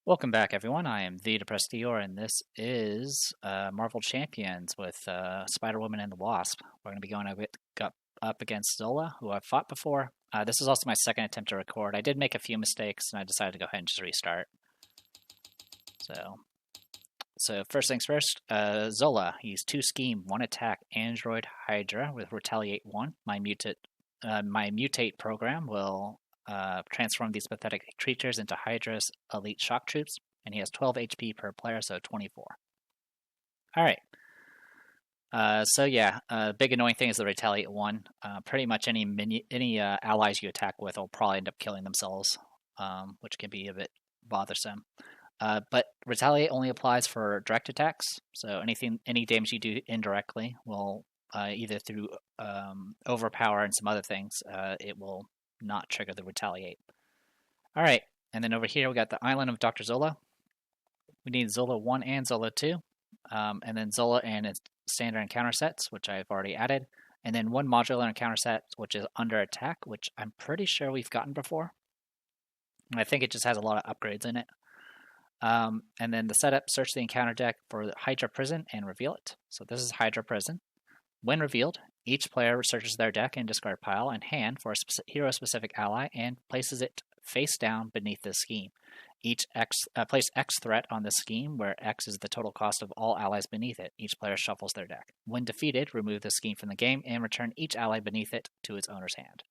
Welcome back, everyone. I am the Depressed Dior, and this is Marvel Champions with Spider-Woman and the Wasp. We're going to be going up against Zola, who I've fought before. This is also my second attempt to record. I did make a few mistakes, and I decided to go ahead and just restart. So first things first, Zola. He's 2 scheme, 1 attack, Android Hydra with Retaliate 1. My mutate program will transform these pathetic creatures into Hydra's elite shock troops, and he has 12 HP per player, so 24. Alright. Big annoying thing is the Retaliate 1. Pretty much any allies you attack with will probably end up killing themselves, which can be a bit bothersome. But Retaliate only applies for direct attacks, so any damage you do indirectly will either through overpower and some other things, it will not trigger the Retaliate. Alright, and then over here we got the Island of Dr. Zola. We need Zola 1 and Zola 2, and then Zola and its standard encounter sets, which I've already added, and then 1 modular encounter set, which is under attack, which I'm pretty sure we've gotten before. And I think it just has a lot of upgrades in it. And then the setup, search the encounter deck for the Hydra Prison and reveal it. So this is Hydra Prison. When revealed, each player searches their deck and discard pile and hand for a hero-specific ally and places it face down beneath this scheme. Place X threat on this scheme, where X is the total cost of all allies beneath it. Each player shuffles their deck. When defeated, remove the scheme from the game and return each ally beneath it to its owner's hand.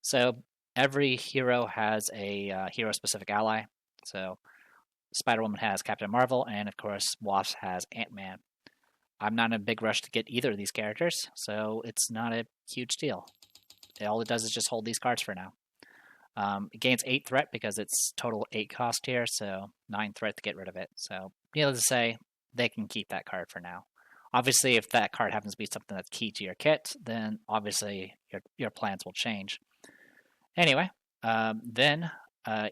So every hero has a hero-specific ally. So Spider-Woman has Captain Marvel, and of course, Wasp has Ant-Man. I'm not in a big rush to get either of these characters, so it's not a huge deal. All it does is just hold these cards for now. It gains 8 threat because it's total 8 cost here, so 9 threat to get rid of it. So, needless to say, they can keep that card for now. Obviously, if that card happens to be something that's key to your kit, then obviously your plans will change. Anyway,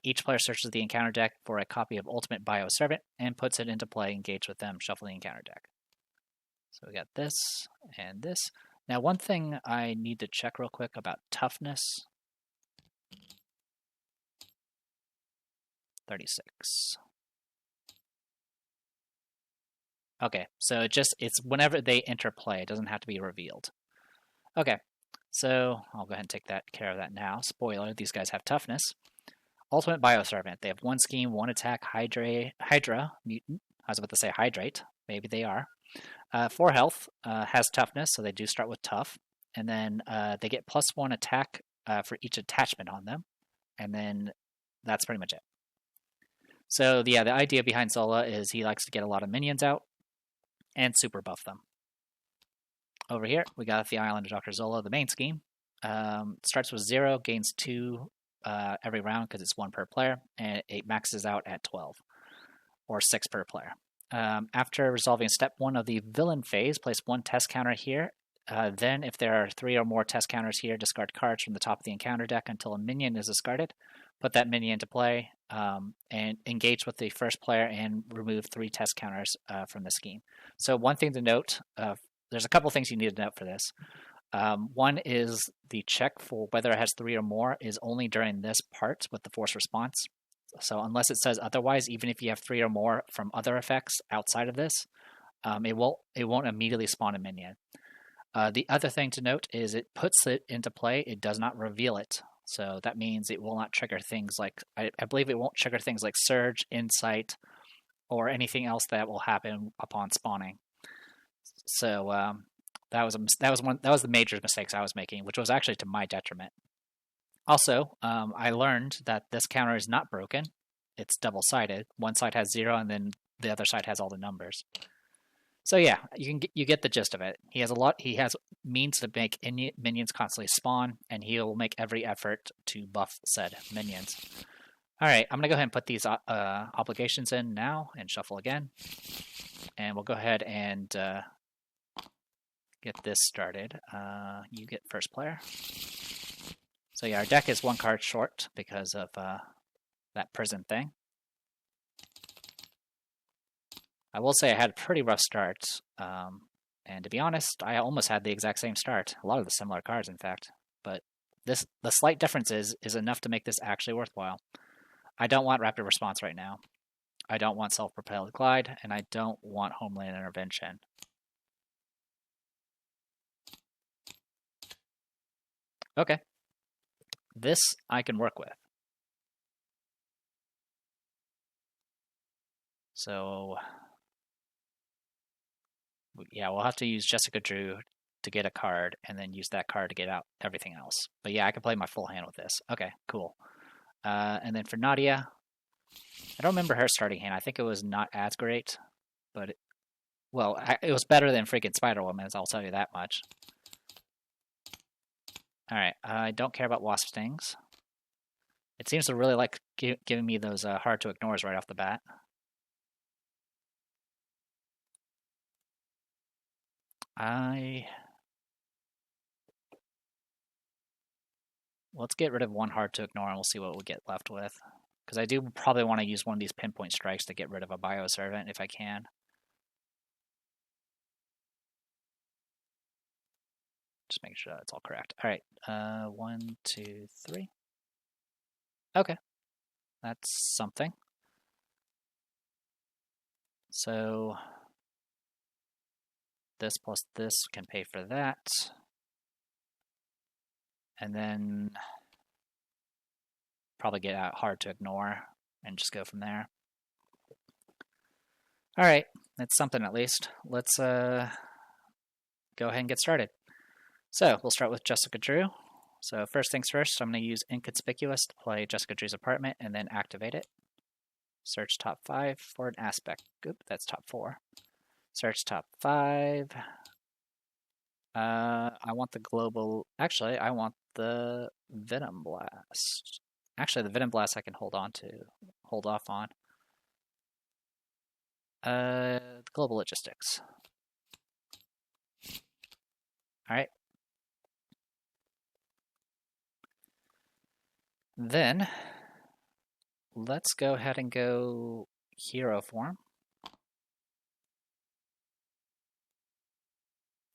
each player searches the encounter deck for a copy of Ultimate Bioservant and puts it into play, engage with them, shuffle the encounter deck. So we got this and this. Now, one thing I need to check real quick about toughness. 36. Okay, so it's whenever they enter play. It doesn't have to be revealed. Okay, so I'll go ahead and take care of that now. Spoiler, these guys have toughness. Ultimate Bioservant. They have 1 scheme, 1 attack, Hydra mutant. I was about to say Hydrate. Maybe they are. 4 health, has toughness, so they do start with tough. And then they get +1 attack for each attachment on them. And then that's pretty much it. So yeah, the idea behind Zola is he likes to get a lot of minions out and super buff them. Over here, we got the Island of Dr. Zola, the main scheme. Starts with 0, gains 2 every round because it's 1 per player, and it maxes out at 12, or 6 per player. After resolving step 1 of the villain phase, place 1 test counter here. Then, if there are 3 or more test counters here, discard cards from the top of the encounter deck until a minion is discarded. Put that minion into play and engage with the first player and remove 3 test counters from the scheme. So one thing to note, there's a couple things you need to note for this. One is the check for whether it has 3 or more is only during this part with the force response. So unless it says otherwise, even if you have 3 or more from other effects outside of this, it won't immediately spawn a minion. The other thing to note is it puts it into play. It does not reveal it. So that means it will not trigger things like, I believe it won't trigger things like Surge, Insight, or anything else that will happen upon spawning. So that was the major mistakes I was making, which was actually to my detriment. Also, I learned that this counter is not broken. It's double-sided. One side has 0, and then the other side has all the numbers. So yeah, you get the gist of it. He has means to make minions constantly spawn, and he will make every effort to buff said minions. All right, I'm gonna go ahead and put these obligations in now and shuffle again, and we'll go ahead and get this started. You get first player. So yeah, our deck is 1 card short because of that prison thing. I will say I had a pretty rough start, and to be honest, I almost had the exact same start. A lot of the similar cards, in fact. But the slight difference is enough to make this actually worthwhile. I don't want rapid response right now. I don't want self-propelled glide, and I don't want homeland intervention. Okay. This I can work with. So, yeah, we'll have to use Jessica Drew to get a card, and then use that card to get out everything else. But yeah, I can play my full hand with this. Okay, cool. And then for Nadia, I don't remember her starting hand. I think it was not as great, but it was better than freaking Spider-Woman's, I'll tell you that much. Alright, I don't care about Wasp Stings. It seems to really like giving me those hard to ignores right off the bat. Let's get rid of one hard to ignore and we'll see what we get left with. Because I do probably want to use one of these pinpoint strikes to get rid of a Bioservant if I can. Just make sure that's all correct. Alright, 1, 2, 3. Okay, that's something. So this plus this can pay for that. And then probably get out hard to ignore and just go from there. Alright, that's something at least. Let's go ahead and get started. So we'll start with Jessica Drew. So first things first, I'm going to use Inconspicuous to play Jessica Drew's apartment and then activate it. Search top 5 for an aspect. Oop, that's top 4. Search top 5. I want the global... Actually, I want the Venom Blast. Actually, the Venom Blast I can hold off on. Global Logistics. Alright. Then, let's go ahead and go hero form.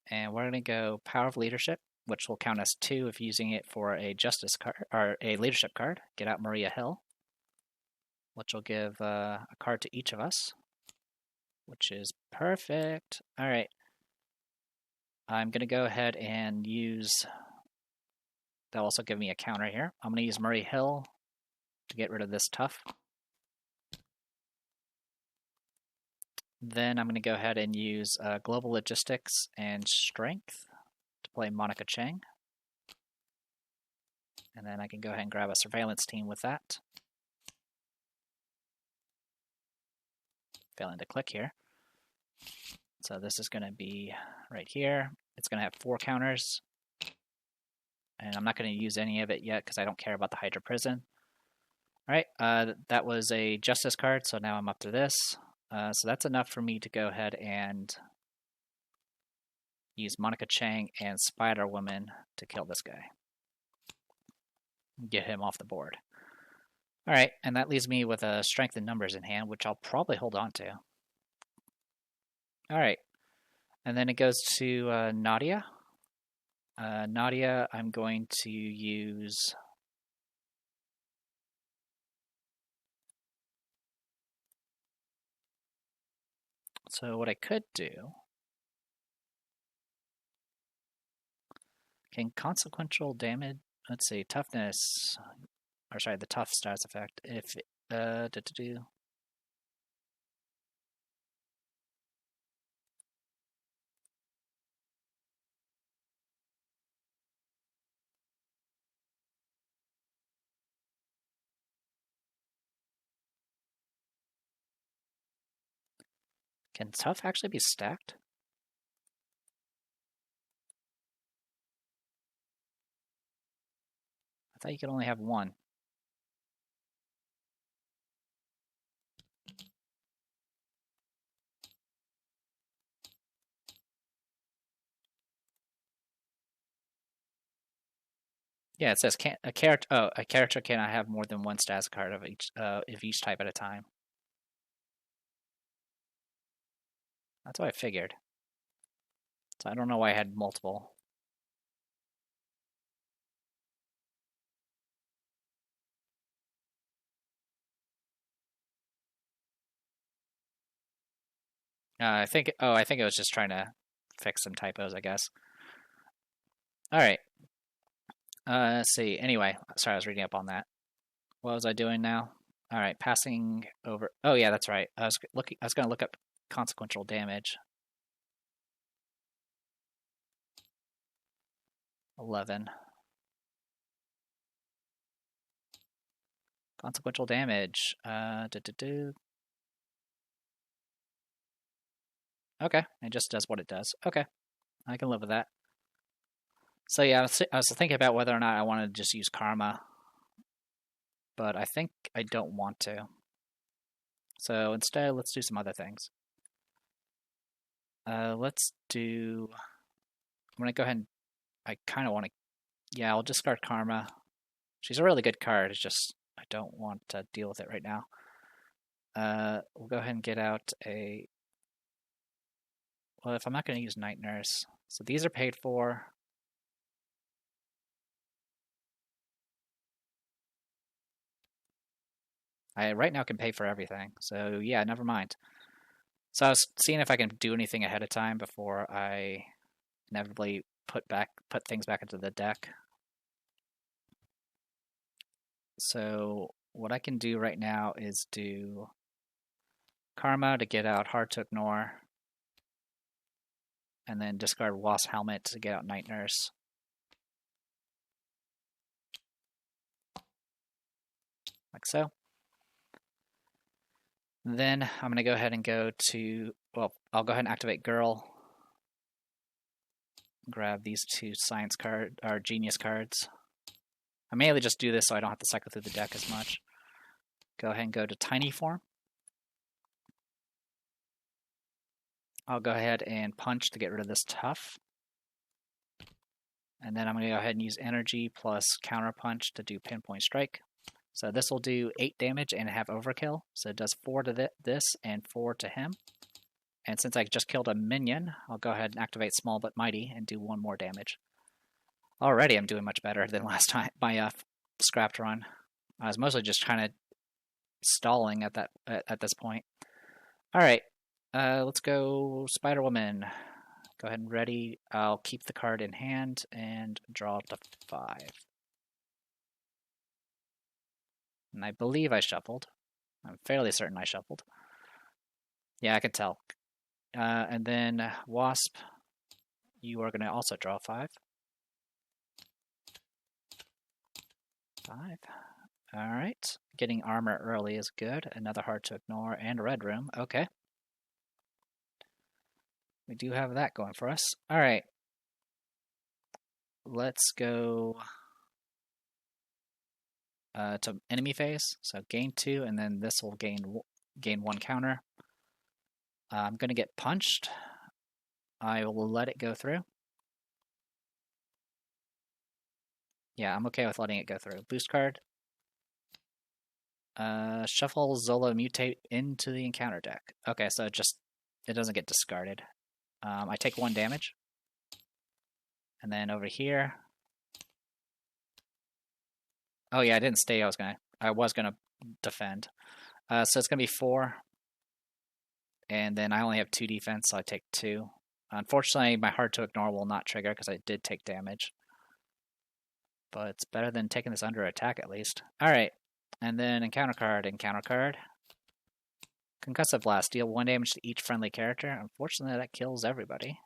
And we're going to go Power of Leadership, which will count as 2 if using it for a Justice card, or a Leadership card. Get out Maria Hill, which will give a card to each of us, which is perfect. Alright. I'm going to go ahead and use... That'll also give me a counter here. I'm going to use Maria Hill to get rid of this tough. Then I'm going to go ahead and use Global Logistics and Strength to play Monica Chang. And then I can go ahead and grab a Surveillance team with that. Failing to click here. So this is going to be right here. It's going to have 4 counters. And I'm not going to use any of it yet because I don't care about the Hydra Prison. Alright, that was a Justice card, so now I'm up to this. So that's enough for me to go ahead and use Monica Chang and Spider-Woman to kill this guy. Get him off the board. Alright, and that leaves me with a Strength and Numbers in hand, which I'll probably hold on to. Alright, and then it goes to Nadia. Nadia, I'm going to use... So what I could do... Can consequential damage... Let's see, toughness... Or sorry, the tough stats effect. If... Can tough actually be stacked? I thought you could only have one. Yeah, it says a character cannot have more than one stats card of each type at a time. That's what I figured. So I don't know why I had multiple. I think it was just trying to fix some typos, I guess. All right. Let's see. Anyway, sorry, I was reading up on that. What was I doing now? All right, passing over. Oh yeah, that's right. I was going to look up consequential damage. 11. Consequential damage. Okay, it just does what it does. Okay, I can live with that. So yeah, I was thinking about whether or not I wanted to just use Karma, but I think I don't want to. So instead, let's do some other things. Let's do. I'm gonna go ahead and. I kind of want to. Yeah, I'll discard Karma. She's a really good card. It's just I don't want to deal with it right now. We'll go ahead and get out a. Well, if I'm not going to use Night Nurse, so these are paid for. I right now can pay for everything, so yeah, never mind. So I was seeing if I can do anything ahead of time before I inevitably put things back into the deck. So what I can do right now is do Karma to get out Hard to Ignore, and then discard Wasp Helmet to get out Night Nurse. Like so. Then I'm going to go ahead and go to, well, I'll go ahead and activate Girl. Grab these two Science card, or Genius cards. I mainly just do this so I don't have to cycle through the deck as much. Go ahead and go to Tiny Form. I'll go ahead and punch to get rid of this tough. And then I'm going to go ahead and use Energy plus Counter Punch to do Pinpoint Strike. So this will do 8 damage and have Overkill. So it does 4 to this and 4 to him. And since I just killed a minion, I'll go ahead and activate Small But Mighty and do 1 more damage. Already I'm doing much better than last time, my scrapped run. I was mostly just kind of stalling at this point. Alright, let's go Spider Woman. Go ahead and ready. I'll keep the card in hand and draw to 5. And I believe I shuffled. I'm fairly certain I shuffled. Yeah, I can tell. And then Wasp, you are going to also draw 5. 5. Alright. Getting armor early is good. Another Hard to Ignore and a Red Room. Okay. We do have that going for us. Alright. Let's go to enemy phase. So gain 2, and then this will gain 1 counter. I'm going to get punched. I will let it go through. Yeah, I'm okay with letting it go through. Boost card. Shuffle Zola Mutate into the encounter deck. Okay, so it doesn't get discarded. I take 1 damage. And then over here. Oh yeah, I didn't stay. I was gonna defend. So it's gonna be 4. And then I only have 2 defense, so I take 2. Unfortunately, my Hard to Ignore will not trigger because I did take damage. But it's better than taking this under attack at least. Alright. And then encounter card. Concussive Blast. Deal 1 damage to each friendly character. Unfortunately, that kills everybody.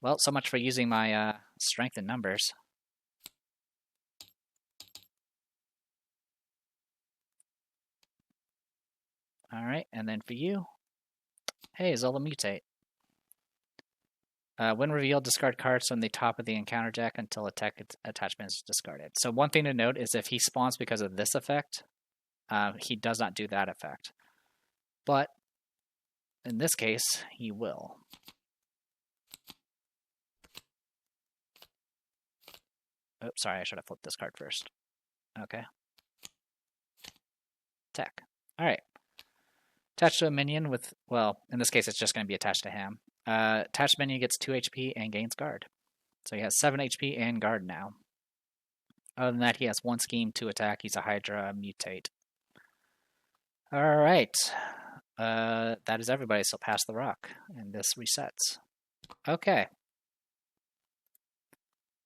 Well, so much for using my strength in numbers. Alright, and then for you, hey, Zola Mutate. When revealed, discard cards from the top of the encounter deck until attack attachment is discarded. So one thing to note is if he spawns because of this effect, he does not do that effect. But in this case, he will. Oops, sorry, I should have flipped this card first. Okay. Attack. Alright. Attached to a minion with, well, in this case it's just going to be attached to him. Attached minion gets 2 HP and gains guard. So he has 7 HP and guard now. Other than that, he has 1 scheme, 2 attack. He's a Hydra Mutate. Alright. That is everybody, so pass the rock, and this resets. Okay.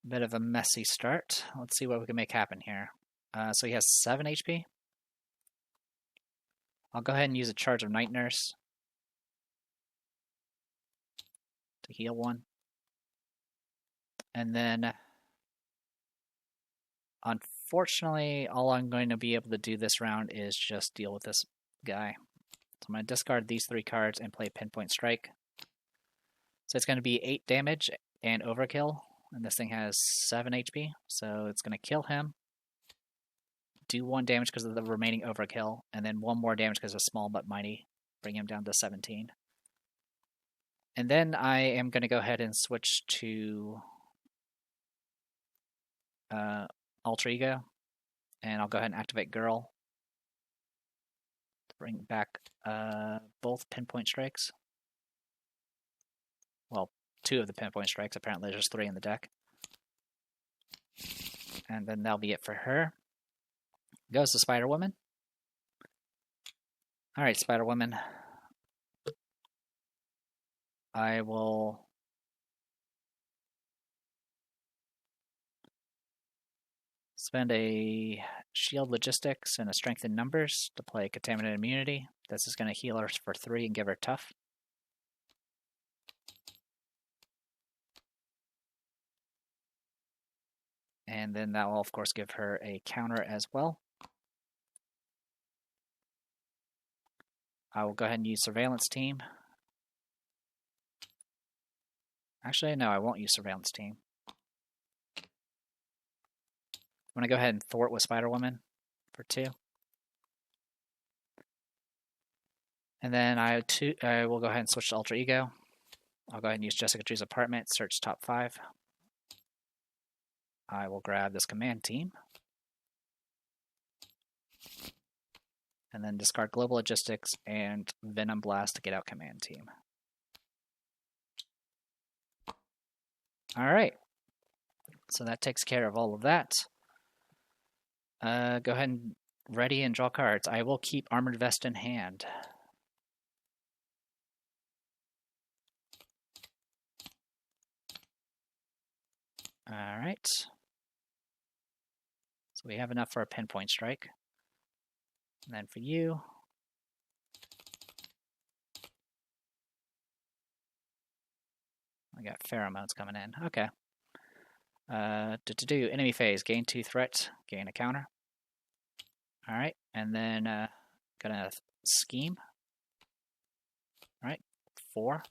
Bit of a messy start. Let's see what we can make happen here. So he has 7 HP. I'll go ahead and use a charge of Night Nurse to heal one. And then, unfortunately, all I'm going to be able to do this round is just deal with this guy. So I'm going to discard these 3 cards and play Pinpoint Strike. So it's going to be 8 damage and overkill. And this thing has 7 HP, so it's going to kill him. Do 1 damage because of the remaining overkill, and then 1 more damage because of Small But Mighty. Bring him down to 17. And then I am going to go ahead and switch to Alter Ego, and I'll go ahead and activate Girl to bring back both Pinpoint Strikes. Well, 2 of the Pinpoint Strikes. Apparently there's 3 in the deck. And then that'll be it for her. Goes to Spider-Woman. Alright, Spider-Woman. I will spend a Shield Logistics and a Strength in Numbers to play Contaminated Immunity. This is going to heal her for 3 and give her Tough. And then that will, of course, give her a counter as well. I will go ahead and use Surveillance Team. Actually, no, I won't use Surveillance Team. I'm going to go ahead and thwart with Spider-Woman for 2. And then I will go ahead and switch to Alter Ego. I'll go ahead and use Jessica Drew's Apartment, search top 5. I will grab this Command Team. And then discard Global Logistics and Venom Blast to get out Command Team. Alright. So that takes care of all of that. Go ahead and ready and draw cards. I will keep Armored Vest in hand. Alright. So we have enough for a Pinpoint Strike. And then for you, I got Pheromones coming in. Okay. Enemy phase. Gain 2 threat, gain a counter. Alright, and then gonna scheme. Alright, 4.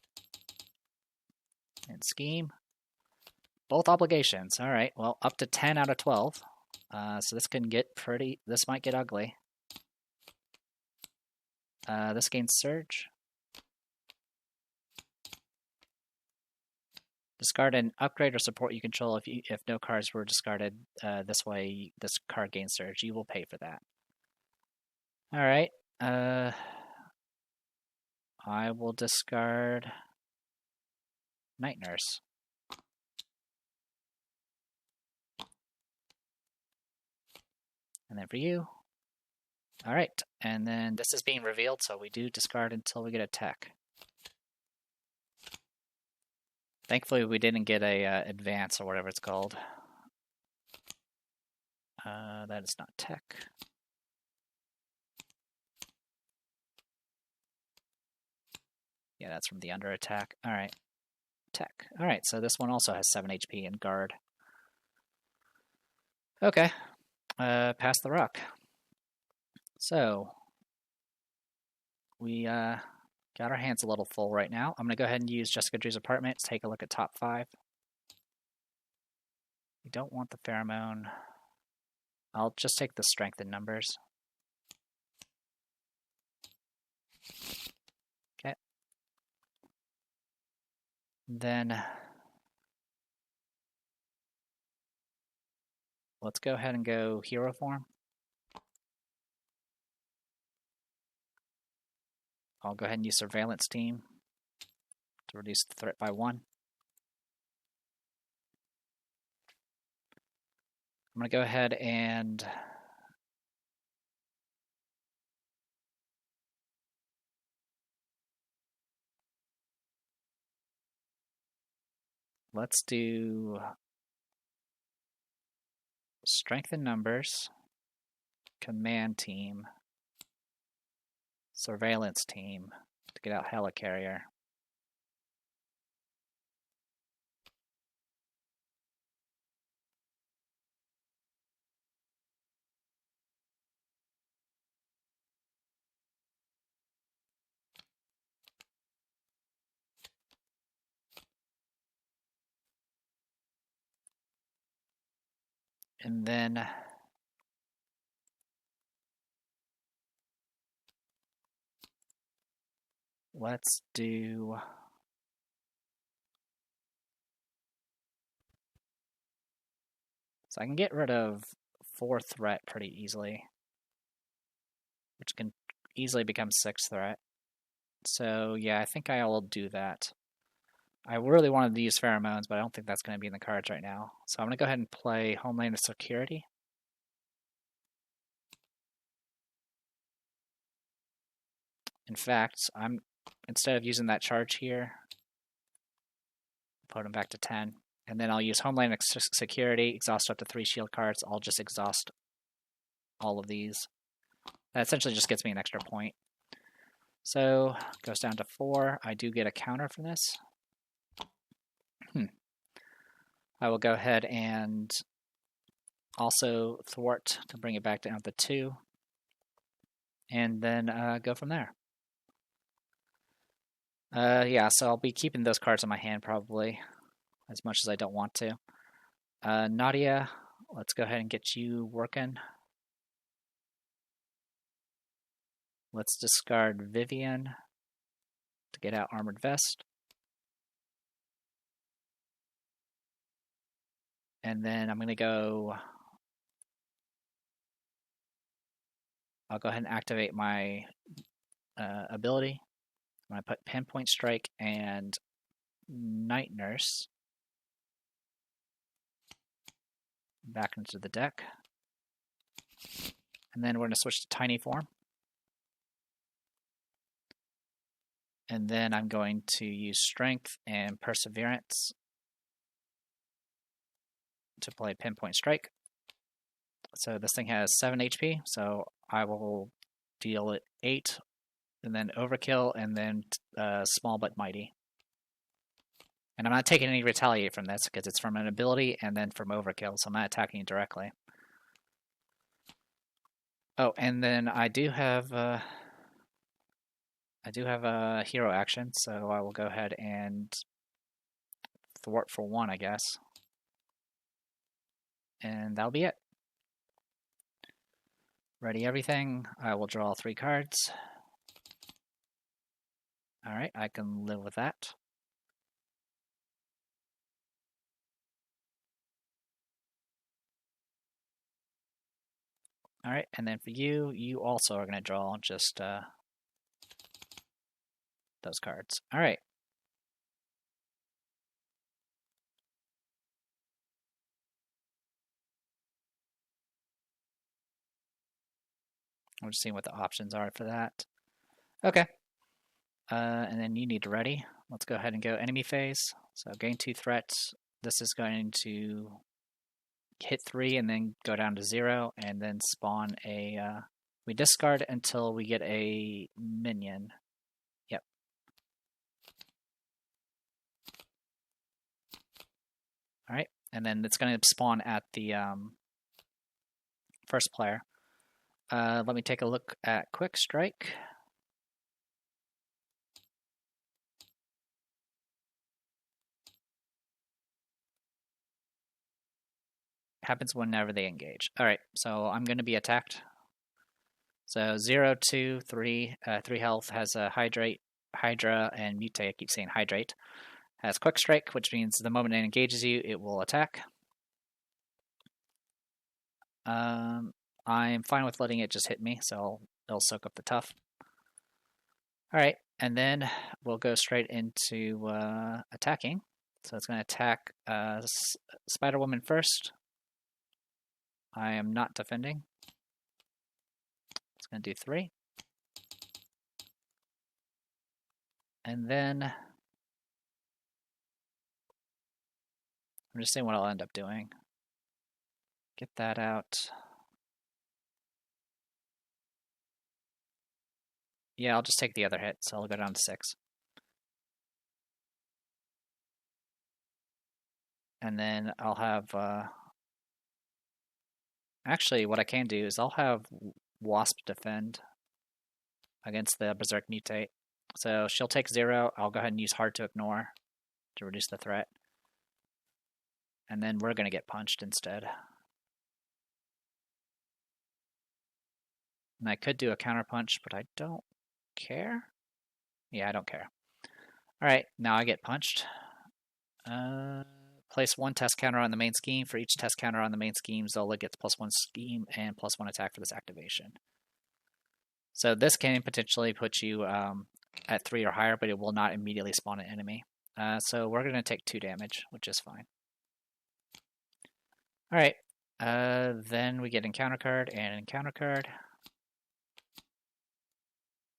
And scheme. Both obligations. Alright, well, up to 10 out of 12. So this can get this might get ugly. This gains Surge. Discard an upgrade or support you control if no cards were discarded. This way, this card gains Surge. You will pay for that. Alright. I will discard Night Nurse. And then for you. Alright. And then this is being revealed, so we do discard until we get a tech. Thankfully, we didn't get a advance or whatever it's called. That is not tech. Yeah, that's from the under attack. Alright. Tech. Alright, so this one also has 7 HP and guard. Okay. Pass the rock. So, we got our hands a little full right now. I'm going to go ahead and use Jessica Drew's Apartment to take a look at top 5. We don't want the Pheromone. I'll just take the Strength in Numbers. Okay. Then let's go ahead and go Hero Form. I'll go ahead and use Surveillance Team to reduce the threat by 1. I'm going to go ahead and let's do strength in numbers, command team, surveillance team to get out helicarrier. And then let's do so I can get rid of 4 threat pretty easily, which can easily become 6 threat. So yeah, I think I will do that. I really wanted to use pheromones, but I don't think that's going to be in the cards right now. So I'm going to go ahead and play Homeland Security. In fact, instead of using that charge here, put them back to 10. And then I'll use Homeland Security, exhaust up to 3 shield cards. I'll just exhaust all of these. That essentially just gets me an extra point. So, goes down to 4. I do get a counter for this. I will go ahead and also thwart to bring it back down to 2. And then go from there. Yeah, so I'll be keeping those cards in my hand probably, as much as I don't want to. Nadia, let's go ahead and get you working. Let's discard Vivian to get out Armored Vest. And then I'm going to go... I'll go ahead and activate my ability. I'm going to put Pinpoint Strike and Night Nurse back into the deck. And then we're going to switch to Tiny Form. And then I'm going to use Strength and Perseverance to play Pinpoint Strike. So this thing has 7 HP, so I will deal it 8, and then Overkill, and then Small But Mighty. And I'm not taking any Retaliate from this, because it's from an ability and then from Overkill, so I'm not attacking it directly. Oh, and then I do have a hero action, so I will go ahead and thwart for 1, I guess. And that'll be it. Ready everything. I will draw 3 cards. Alright, I can live with that. Alright, and then for you, you also are going to draw just those cards. Alright. I'm just seeing what the options are for that. Okay. And then you need to ready. Let's go ahead and go enemy phase. So gain 2 threats. This is going to hit 3 and then go down to 0 and then spawn a... we discard until we get a minion. Yep. Alright, and then it's going to spawn at the first player. Let me take a look at Quick Strike. Happens whenever they engage. Alright, so I'm going to be attacked. So 0, 2, 3, 3 health, has a Hydrate, Hydra, and Mutate. I keep saying Hydrate. Has Quick Strike, which means the moment it engages you, it will attack. I'm fine with letting it just hit me, so it'll soak up the tough. Alright, and then we'll go straight into attacking. So it's going to attack Spider-Woman first. I am not defending. It's going to do 3. And then I'm just saying what I'll end up doing. Get that out. Yeah, I'll just take the other hit, so I'll go down to 6. And then I'll have... actually, what I can do is I'll have Wasp defend against the Berserk Mutate. So she'll take 0. I'll go ahead and use Hard to Ignore to reduce the threat. And then we're going to get punched instead. And I could do a counter punch, but I don't care. Yeah, I don't care. Alright, now I get punched. Place 1 test counter on the main scheme. For each test counter on the main scheme, Zola gets +1 scheme and +1 attack for this activation. So this can potentially put you at 3 or higher, but it will not immediately spawn an enemy. So we're going to take 2 damage, which is fine. Alright, then we get encounter card and encounter card.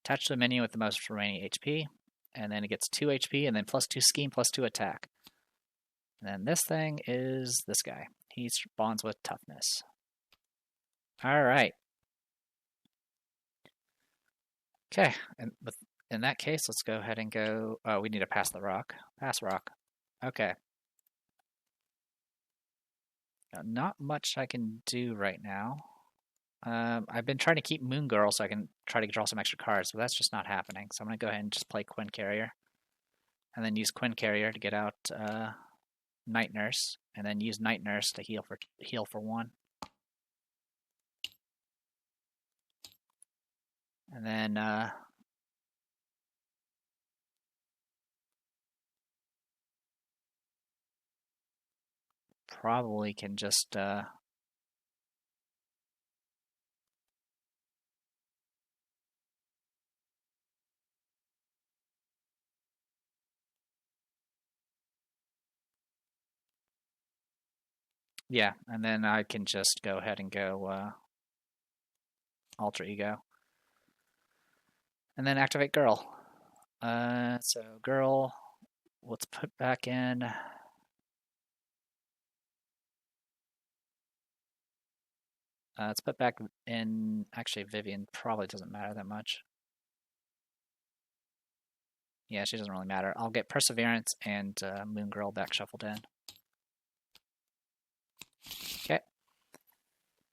Attach to the minion with the most remaining HP, and then it gets 2 HP, and then +2 scheme, +2 attack. And then this thing is this guy. He spawns with toughness. Alright. Okay, and in that case, let's go ahead and go... Oh, we need to pass the rock. Pass rock. Okay. Not much I can do right now. I've been trying to keep Moon Girl so I can try to draw some extra cards, but that's just not happening. So I'm going to go ahead and just play Quinn Carrier. And then use Quinn Carrier to get out Night Nurse. And then use Night Nurse to heal for 1. And then probably can just yeah, and then I can just go ahead and go Alter Ego. And then activate Girl. So Girl, let's put back in... let's put back in... Actually, Vivian probably doesn't matter that much. Yeah, she doesn't really matter. I'll get Perseverance and Moon Girl back shuffled in. Okay.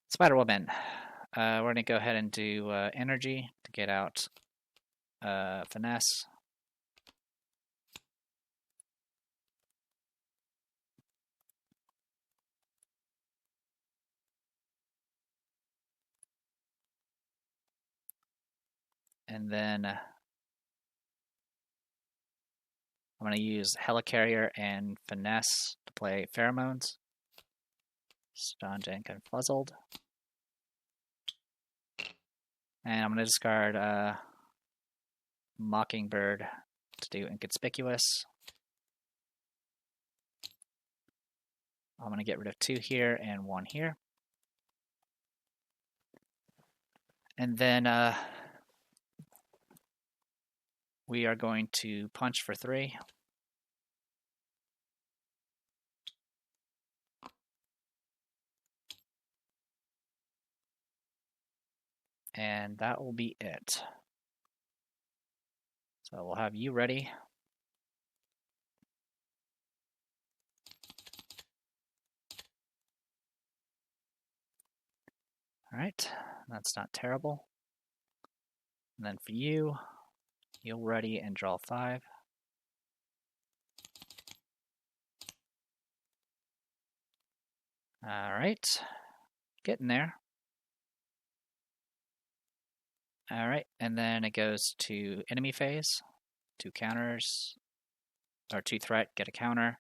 Spider Woman. We're going to go ahead and do Energy to get out Finesse. And then I'm going to use Helicarrier and Finesse to play Pheromones. Stunned and Confuzzled. And I'm going to discard Mockingbird to do Inconspicuous. I'm going to get rid of 2 here and 1 here. And then we are going to punch for 3. And that will be it. So we'll have you ready. All right, that's not terrible. And then for you, you'll ready and draw 5. All right, getting there. All right, and then it goes to enemy phase. 2 counters, or 2 threat, get a counter.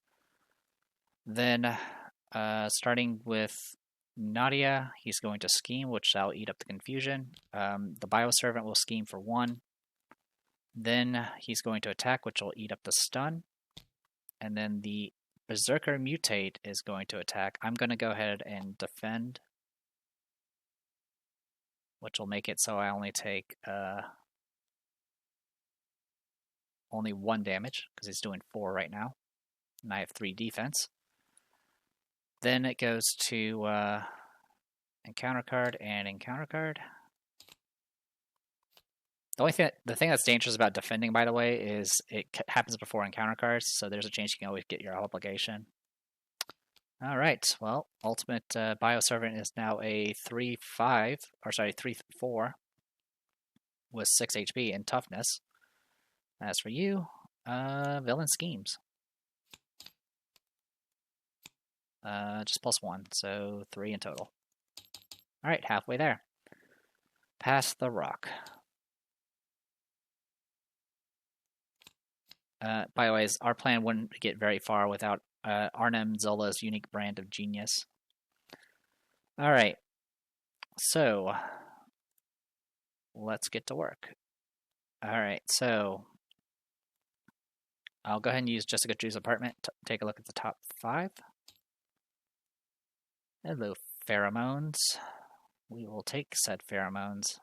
Then starting with Nadia, he's going to scheme, which I'll eat up the confusion. The Bioservant will scheme for 1. Then he's going to attack, which will eat up the stun. And then the Berserker Mutate is going to attack. I'm going to go ahead and defend, which will make it so I only take only 1 damage, because he's doing 4 right now. And I have 3 defense. Then it goes to encounter card and encounter card. The thing that's dangerous about defending, by the way, is it happens before encounter cards, so there's a chance you can always get your obligation. All right, well, ultimate Bioservant is now a 3/5, or sorry, 3/4 with 6 HP and toughness. As for you, villain schemes. Just +1, so 3 in total. All right, halfway there. Pass the rock. By the way, our plan wouldn't get very far without Arnhem Zola's unique brand of genius. All right, so let's get to work. All right, so I'll go ahead and use Jessica Drew's apartment to take a look at the top 5. Hello, pheromones. We will take said pheromones.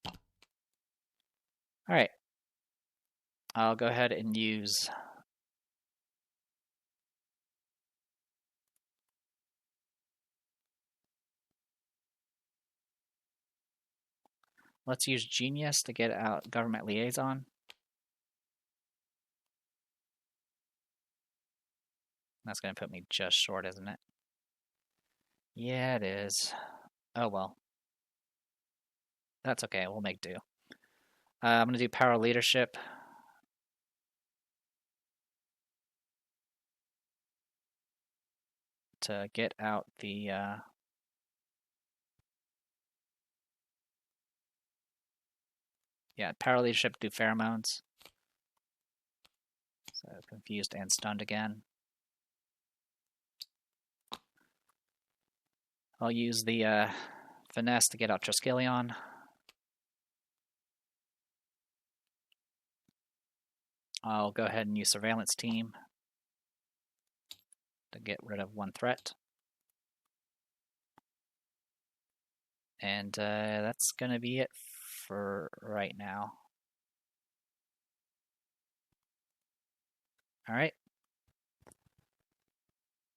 All right, I'll go ahead and use let's use Genius to get out Government Liaison. That's going to put me just short, isn't it? Yeah, it is. Oh, well. That's okay. We'll make do. I'm going to do Power Leadership. To get out the... yeah, Power Leadership, do Pheromones. So confused and stunned again. I'll use the Finesse to get out Triskelion. I'll go ahead and use Surveillance Team to get rid of 1 threat. And that's going to be it for right now. All right.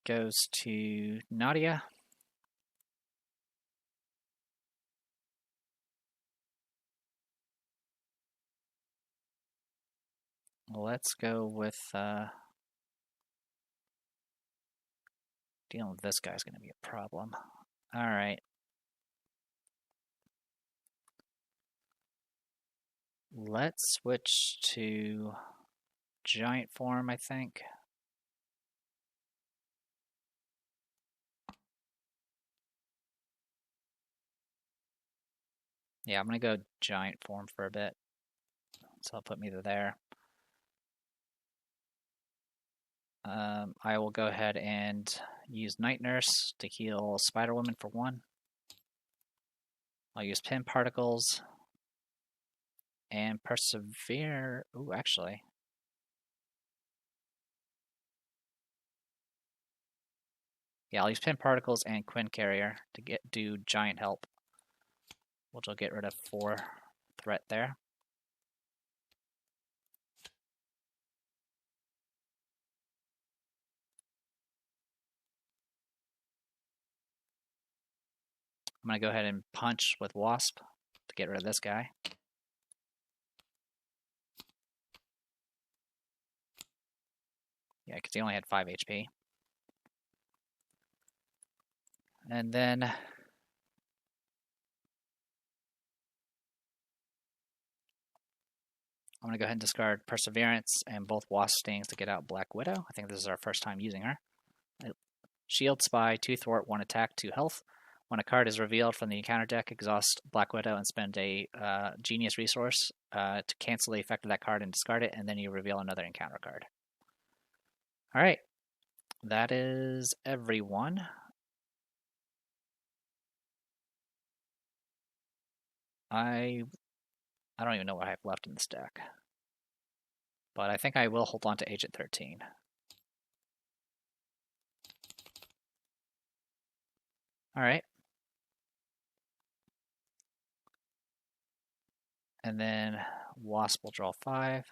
Goes to Nadia. Let's go with dealing with this guy's going to be a problem. All right. Let's switch to giant form, I think. Yeah, I'm going to go giant form for a bit. So I'll put me there. I will go ahead and use Night Nurse to heal Spider Woman for 1. I'll use Pin Particles and Persevere. Ooh, actually. Yeah, I'll use Pin Particles and Quinn Carrier to do Giant Help, which will get rid of 4 threat there. I'm going to go ahead and punch with Wasp to get rid of this guy. Yeah, because he only had 5 HP. And then I'm going to go ahead and discard Perseverance and both Wasp Stings to get out Black Widow. I think this is our first time using her. Shield, Spy, 2 Thwart, 1 Attack, 2 Health. When a card is revealed from the encounter deck, exhaust Black Widow and spend a Genius resource to cancel the effect of that card and discard it, and then you reveal another encounter card. Alright, that is everyone. I don't even know what I have left in this deck. But I think I will hold on to Agent 13. Alright. And then Wasp will draw 5.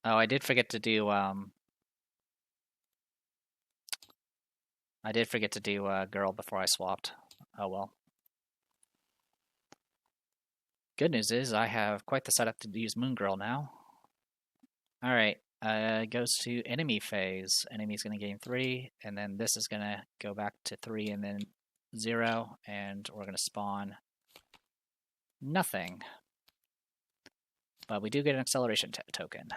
Oh, I did forget to do girl before I swapped. Oh well. Good news is I have quite the setup to use Moon Girl now. Alright, goes to enemy phase. Enemy's gonna gain 3, and then this is gonna go back to 3 and then 0, and we're gonna spawn nothing. But we do get an acceleration token.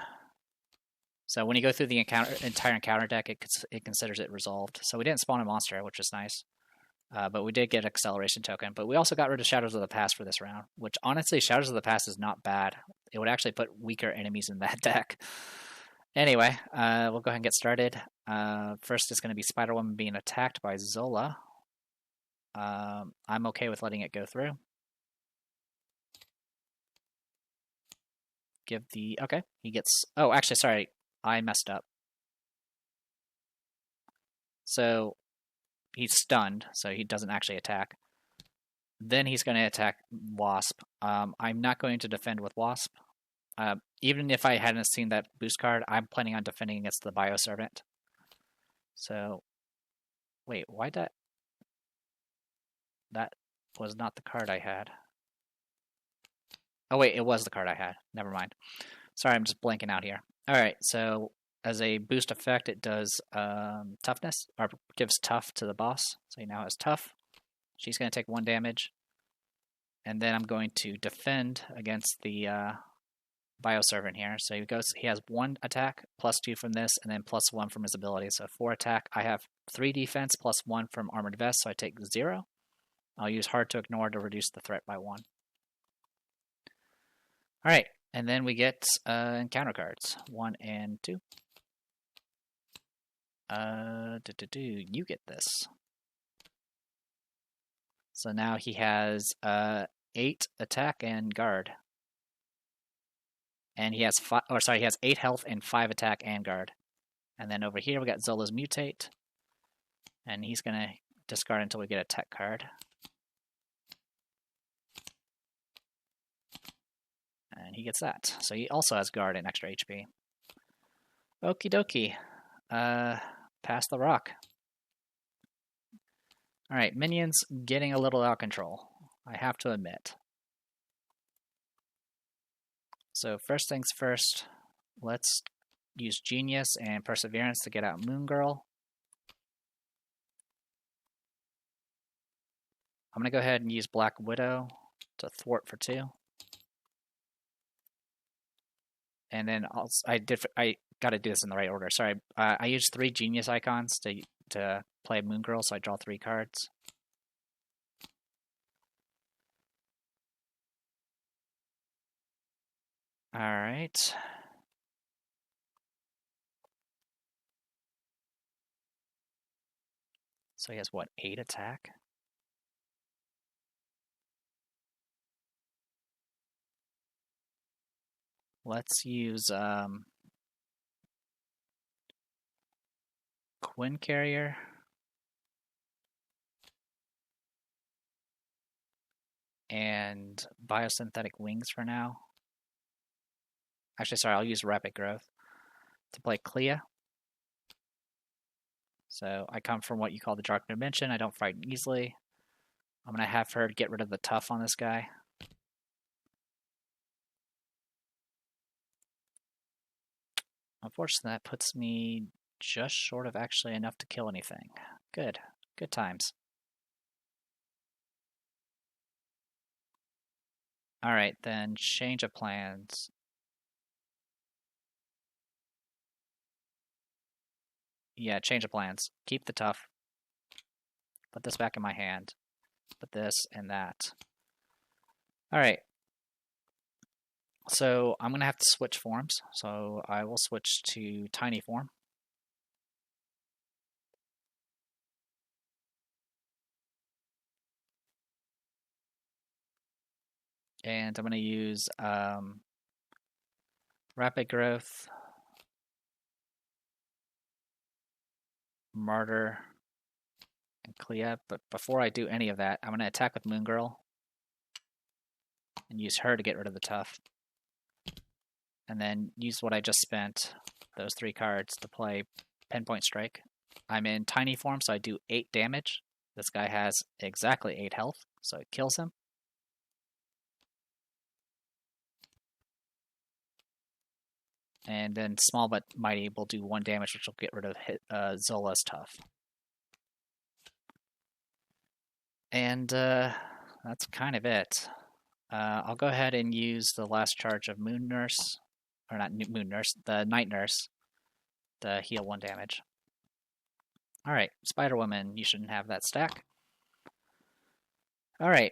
So when you go through the entire encounter deck, it considers it resolved. So we didn't spawn a monster, which was nice. But we did get acceleration token. But we also got rid of Shadows of the Past for this round, which honestly, Shadows of the Past is not bad. It would actually put weaker enemies in that deck. Anyway, we'll go ahead and get started. First is going to be Spider-Woman being attacked by Zola. I'm okay with letting it go through. Okay, he gets... Oh, actually, sorry, I messed up. So he's stunned, so he doesn't actually attack. Then he's going to attack Wasp. I'm not going to defend with Wasp. Even if I hadn't seen that boost card, I'm planning on defending against the Bioservant. So, wait, why that? That was not the card I had. Oh wait, it was the card I had. Never mind. Sorry, I'm just blanking out here. Alright, so as a boost effect, it does toughness, or gives tough to the boss. So he now has tough. She's going to take 1 damage. And then I'm going to defend against the Bioservant here. So he has 1 attack, +2 from this, and then +1 from his ability. So 4 attack. I have 3 defense, +1 from Armored Vest, so I take 0. I'll use Hard to Ignore to reduce the threat by 1. Alright, and then we get encounter cards, 1 and 2. You get this. So now he has 8 attack and guard. And he has he has 8 health and 5 attack and guard. And then over here we got Zola's Mutate. And he's gonna discard until we get a tech card. And he gets that. So he also has guard and extra HP. Okie dokie. Pass the rock. Alright, minions getting a little out of control, I have to admit. So first things first, let's use Genius and Perseverance to get out Moon Girl. I'm going to go ahead and use Black Widow to thwart for 2. And then I got to do this in the right order. Sorry, I used 3 Genius icons to play Moon Girl, so I draw 3 cards. All right. So he has what, 8 attack? Let's use Quinn Carrier. And Biosynthetic Wings for now. Actually, sorry, I'll use Rapid Growth to play Clea. So I come from what you call the Dark Dimension. I don't frighten easily. I'm going to have her get rid of the tough on this guy. Unfortunately, that puts me just short of actually enough to kill anything. Good. Good times. Alright, then change of plans. Yeah, change of plans. Keep the tough. Put this back in my hand. Put this and that. Alright. So I'm going to have to switch forms. So I will switch to tiny form. And I'm going to use Rapid Growth, Martyr, and Clea. But before I do any of that, I'm going to attack with Moon Girl and use her to get rid of the tough. and then use what I just spent, those 3 cards, to play Pinpoint Strike. I'm in tiny form, so I do 8 damage. This guy has exactly 8 health, so it kills him. And then Small But Mighty will do 1 damage, which will get rid of Zola's Tough. And that's kind of it. I'll go ahead and use the last charge of Moon Nurse, or not Moon Nurse, the Night Nurse, to heal 1 damage. Alright, Spider Woman, you shouldn't have that stack. Alright,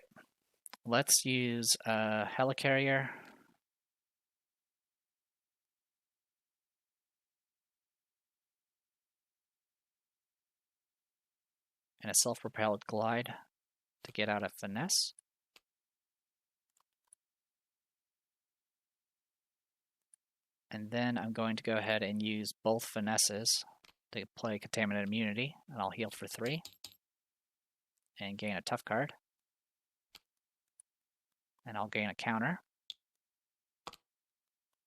let's use Helicarrier. And a self-propelled glide to get out of finesse. And then I'm going to go ahead and use both finesses to play Contaminant Immunity, and I'll heal for 3 and gain a tough card. And I'll gain a counter.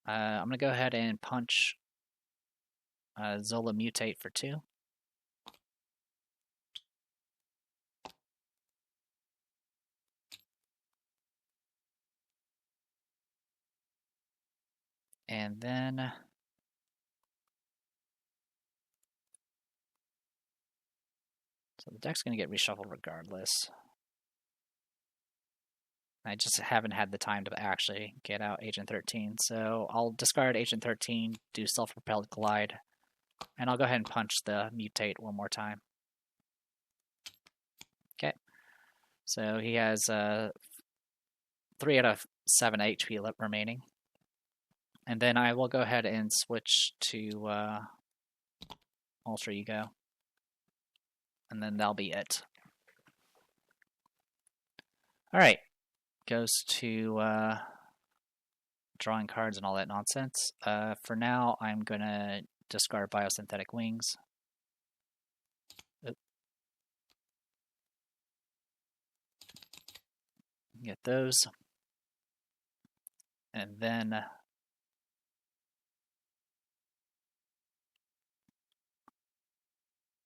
I'm going to go ahead and punch Zola Mutate for 2. And then so the deck's going to get reshuffled regardless. I just haven't had the time to actually get out Agent 13, so I'll discard Agent 13, do Self-Propelled Glide, and I'll go ahead and punch the Mutate 1 more time. Okay, so he has 3 out of 7 HP remaining. And then I will go ahead and switch to Ultra Ego. And then that'll be it. Alright. Goes to drawing cards and all that nonsense. For now, I'm going to discard Biosynthetic Wings. Oop. Get those. And then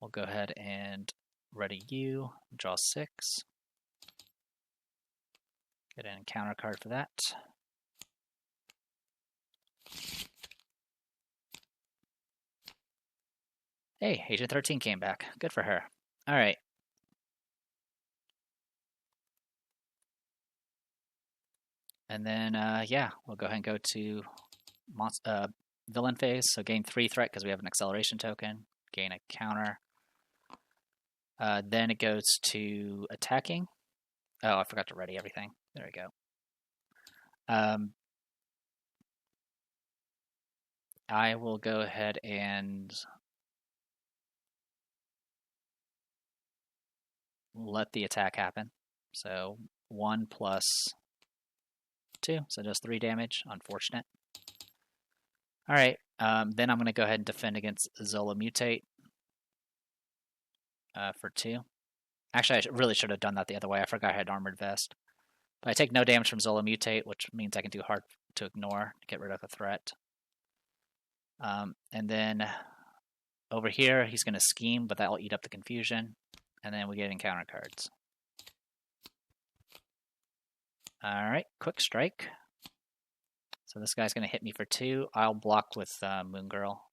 we'll go ahead and ready you, draw 6. Get an encounter card for that. Hey, Agent 13 came back. Good for her. Alright. And then, yeah, we'll go ahead and go to villain phase. So gain 3 threat because we have an acceleration token. Gain a counter. Then it goes to attacking. Oh, I forgot to ready everything. There we go. I will go ahead and let the attack happen. So 1 plus 2, so just 3 damage. Unfortunate. Alright, then I'm going to go ahead and defend against Zola Mutate for 2. Actually, I really should have done that the other way. I forgot I had Armored Vest. But I take no damage from Zola Mutate, which means I can do Hard to Ignore to get rid of a threat. And then over here, he's going to scheme, but that'll eat up the confusion. And then we get encounter cards. Alright, Quick Strike. So this guy's going to hit me for 2. I'll block with Moon Girl.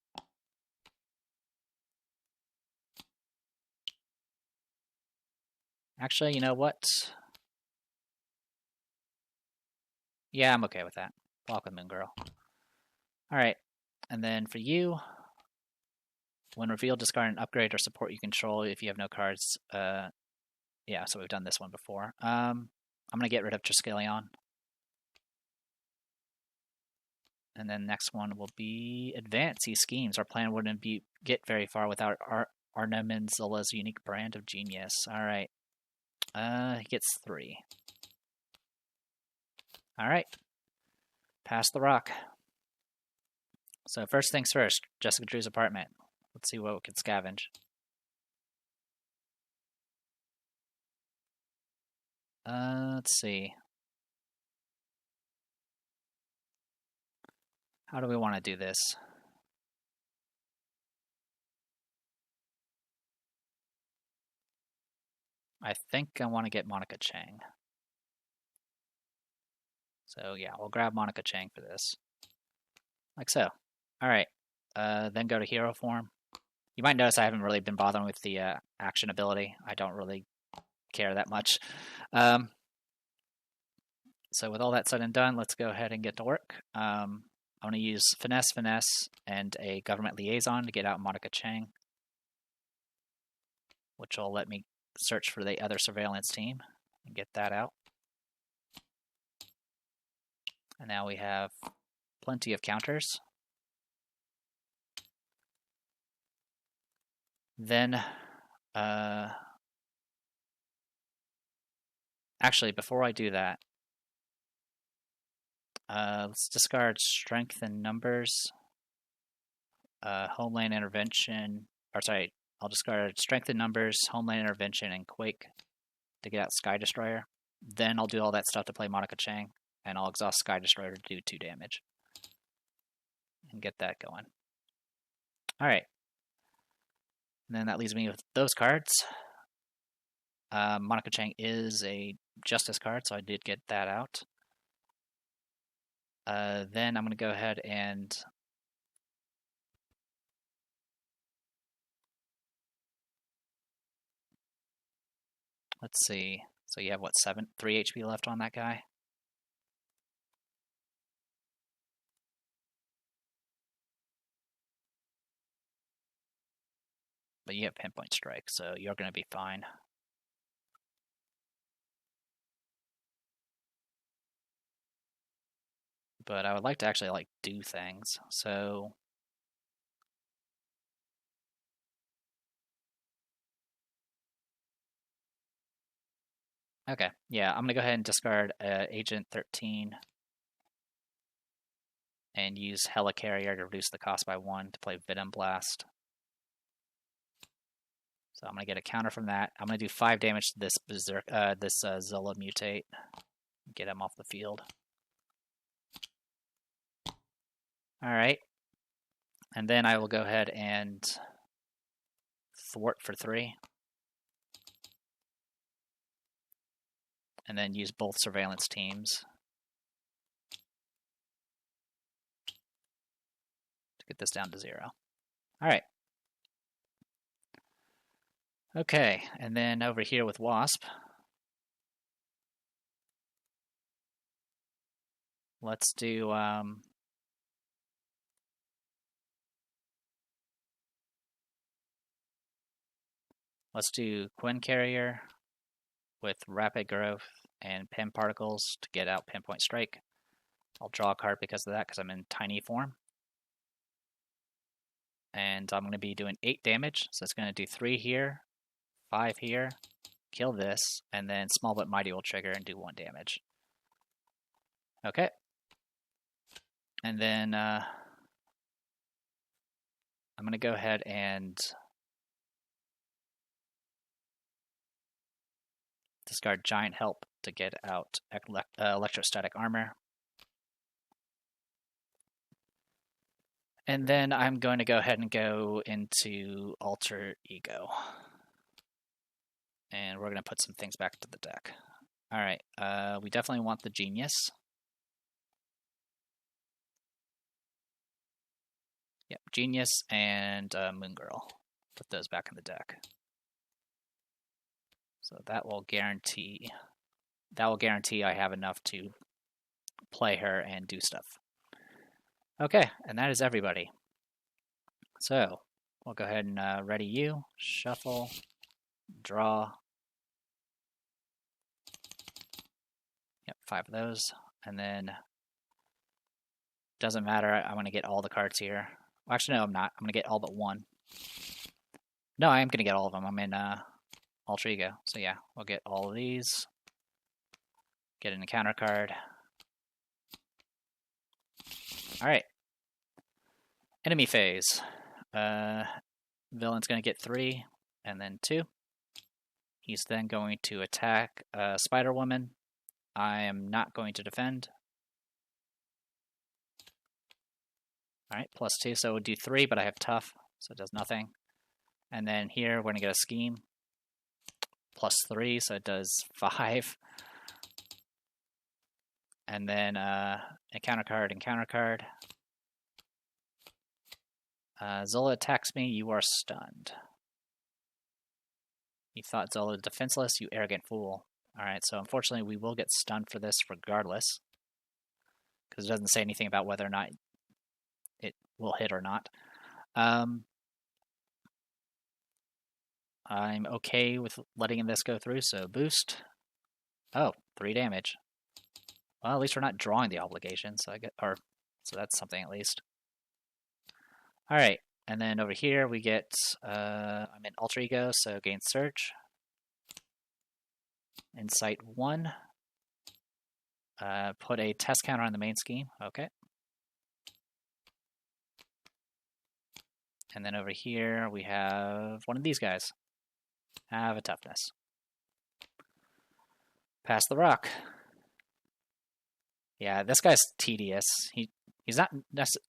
Actually, you know what? Yeah, I'm okay with that. Block with Moon Girl. Alright, and then for you, when revealed, discard an upgrade or support you control if you have no cards. Yeah, so we've done this one before. I'm going to get rid of Triskelion. And then next one will be Advance. He schemes. Our plan wouldn't get very far without Arnemin Zola's unique brand of genius. Alright. He gets 3. Alright. Pass the rock. So first things first, Jessica Drew's apartment. Let's see what we can scavenge. Let's see. How do we want to do this? I think I want to get Monica Chang. So yeah, we'll grab Monica Chang for this. Like so. Alright, then go to hero form. You might notice I haven't really been bothering with the action ability. I don't really care that much. So with all that said and done, let's go ahead and get to work. I'm going to use Finesse, Finesse, and a Government Liaison to get out Monica Chang, which will let me search for the other surveillance team and get that out. And now we have plenty of counters. Then, actually, before I do that, let's discard Strength and Numbers, Homeland Intervention, or sorry, I'll discard Strength and Numbers, Homeland Intervention, and Quake to get out Sky Destroyer. Then I'll do all that stuff to play Monica Chang, and I'll exhaust Sky Destroyer to do 2 damage. And get that going. Alright. And then that leaves me with those cards. Monica Chang is a Justice card, so I did get that out. Then I'm going to go ahead and let's see. So you have what, 3 HP left on that guy? But you have Pinpoint Strike, so you're going to be fine. But I would like to actually do things. So okay, yeah, I'm gonna go ahead and discard Agent 13 and use Helicarrier to reduce the cost by 1 to play Venom Blast. So I'm gonna get a counter from that. I'm gonna do 5 damage to this Zola Mutate. Get him off the field. Alright. And then I will go ahead and thwart for 3. And then use both surveillance teams to get this down to 0. Alright. Okay, and then over here with Wasp, let's do Quinn Carrier with Rapid Growth and Pin Particles to get out Pinpoint Strike. I'll draw a card because of that, because I'm in tiny form. And I'm going to be doing 8 damage, so it's going to do 3 here, 5 here, kill this, and then Small But Mighty will trigger and do 1 damage. Okay. And then I'm going to go ahead and discard Giant Help to get out Electrostatic Armor. And then I'm going to go ahead and go into Alter Ego. And we're going to put some things back to the deck. Alright, we definitely want the Genius. Yep, Genius and Moon Girl. Put those back in the deck. So that will guarantee I have enough to play her and do stuff. Okay, and that is everybody. So we'll go ahead and ready you, shuffle, draw. Yep, 5 of those. And then doesn't matter, I'm going to get all the cards here. Well, actually, no, I'm not. I'm going to get all but 1. No, I am going to get all of them. I'm in Alter Ego. So yeah, we'll get all of these. Get an encounter card. Alright. Enemy phase. Villain's going to get 3 and then 2. He's then going to attack Spider-Woman. I am not going to defend. Alright, +2, so it would do 3, but I have tough, so it does nothing. And then here, we're going to get a scheme. +3, so it does 5. And then encounter card. Zola attacks me, you are stunned. You thought Zola defenseless, you arrogant fool. Alright, so unfortunately we will get stunned for this regardless. Because it doesn't say anything about whether or not it will hit or not. I'm okay with letting this go through, so boost. Oh, 3 damage. Well, at least we're not drawing the obligation, so so that's something at least. Alright, and then over here we get, I'm in Alter Ego, so gain Surge. Insight 1. Put a test counter on the main scheme, okay. And then over here we have one of these guys. Have a toughness. Pass the rock. Yeah, this guy's tedious. He's not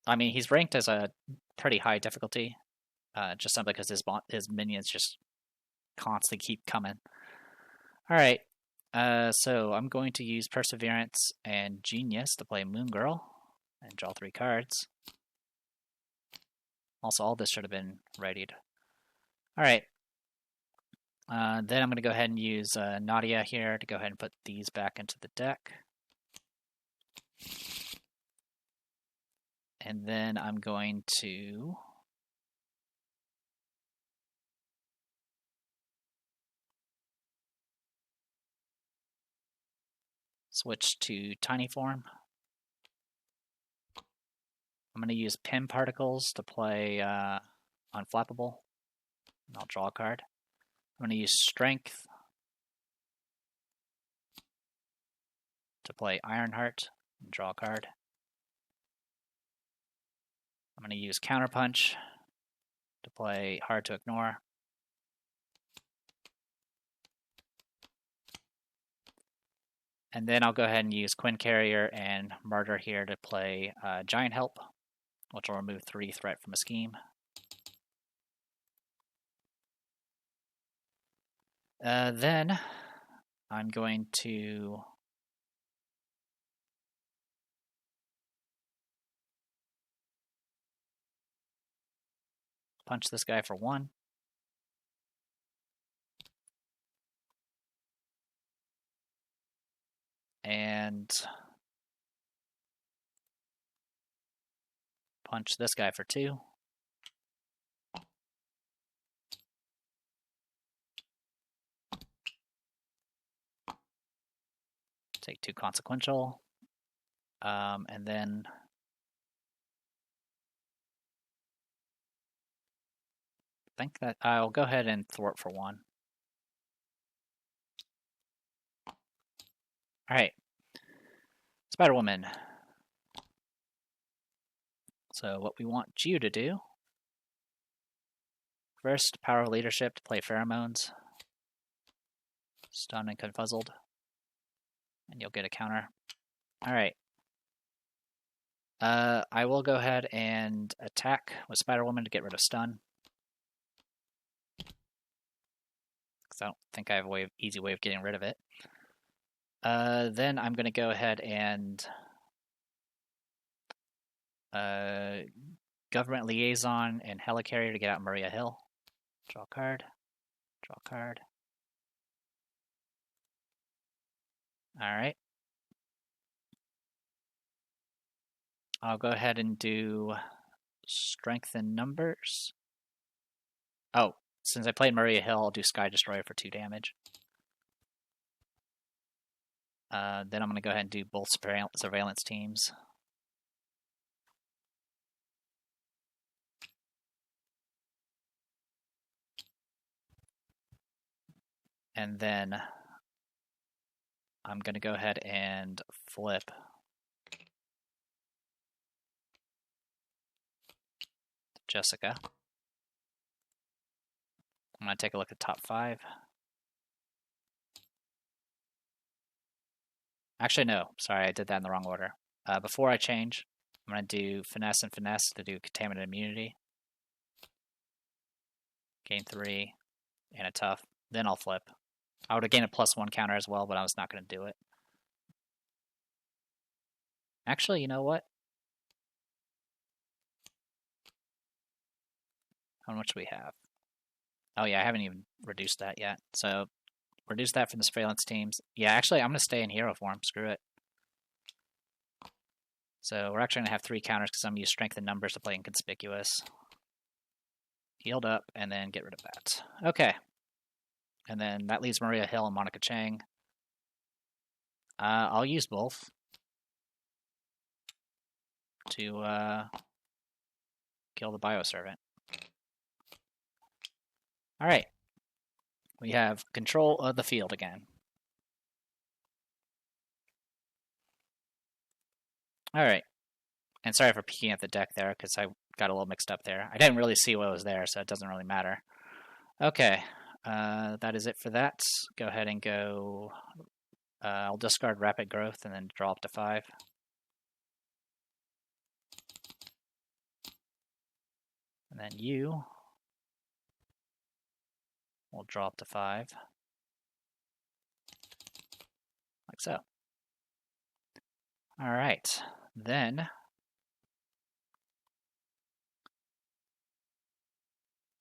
I mean, he's ranked as a pretty high difficulty, just simply because his minions just constantly keep coming. All right, so I'm going to use Perseverance and Genius to play Moon Girl and draw 3 cards. Also, all this should have been readied. All right. Then I'm going to go ahead and use Nadia here to go ahead and put these back into the deck. And then I'm going to switch to Tiny Form. I'm going to use Pin Particles to play Unflappable. And I'll draw a card. I'm going to use Strength to play Ironheart and draw a card. I'm going to use Counterpunch to play Hard to Ignore. And then I'll go ahead and use Quinn Carrier and Murder here to play Giant Help, which will remove 3 threat from a scheme. Then I'm going to punch this guy for 1. And punch this guy for 2. Take 2 consequential. And then I think that I'll go ahead and thwart for 1. Alright. Spider-Woman. So what we want you to do, first, Power of Leadership to play Pheromones. Stun and Confuzzled. And you'll get a counter. Alright. I will go ahead and attack with Spider-Woman to get rid of stun. Because I don't think I have a easy way of getting rid of it. Then I'm going to go ahead and Government Liaison and Helicarrier to get out Maria Hill. Draw a card. Draw a card. Alright. I'll go ahead and do Strength in Numbers. Oh, since I played Maria Hill, I'll do Sky Destroyer for 2 damage. Then I'm going to go ahead and do both surveillance teams. And then I'm going to go ahead and flip Jessica. I'm going to take a look at top 5. Actually, no. Sorry, I did that in the wrong order. Before I change, I'm going to do Finesse and Finesse to do Contaminant Immunity. Gain 3 and a Tough. Then I'll flip. I would have gained a +1 counter as well, but I was not going to do it. Actually, you know what? How much do we have? Oh yeah, I haven't even reduced that yet. So reduce that from the surveillance teams. Yeah, actually, I'm going to stay in hero form. Screw it. So we're actually going to have 3 counters because I'm going to use Strength in Numbers to play Inconspicuous. Healed up, and then get rid of that. Okay. And then that leaves Maria Hill and Monica Chang. I'll use both to kill the Bioservant. Alright. We have control of the field again. Alright. And sorry for peeking at the deck there, because I got a little mixed up there. I didn't really see what was there, so it doesn't really matter. Okay. That is it for that. Go ahead and go... I'll discard Rapid Growth and then draw up to 5. And then you will draw up to 5. Like so. Alright. Then...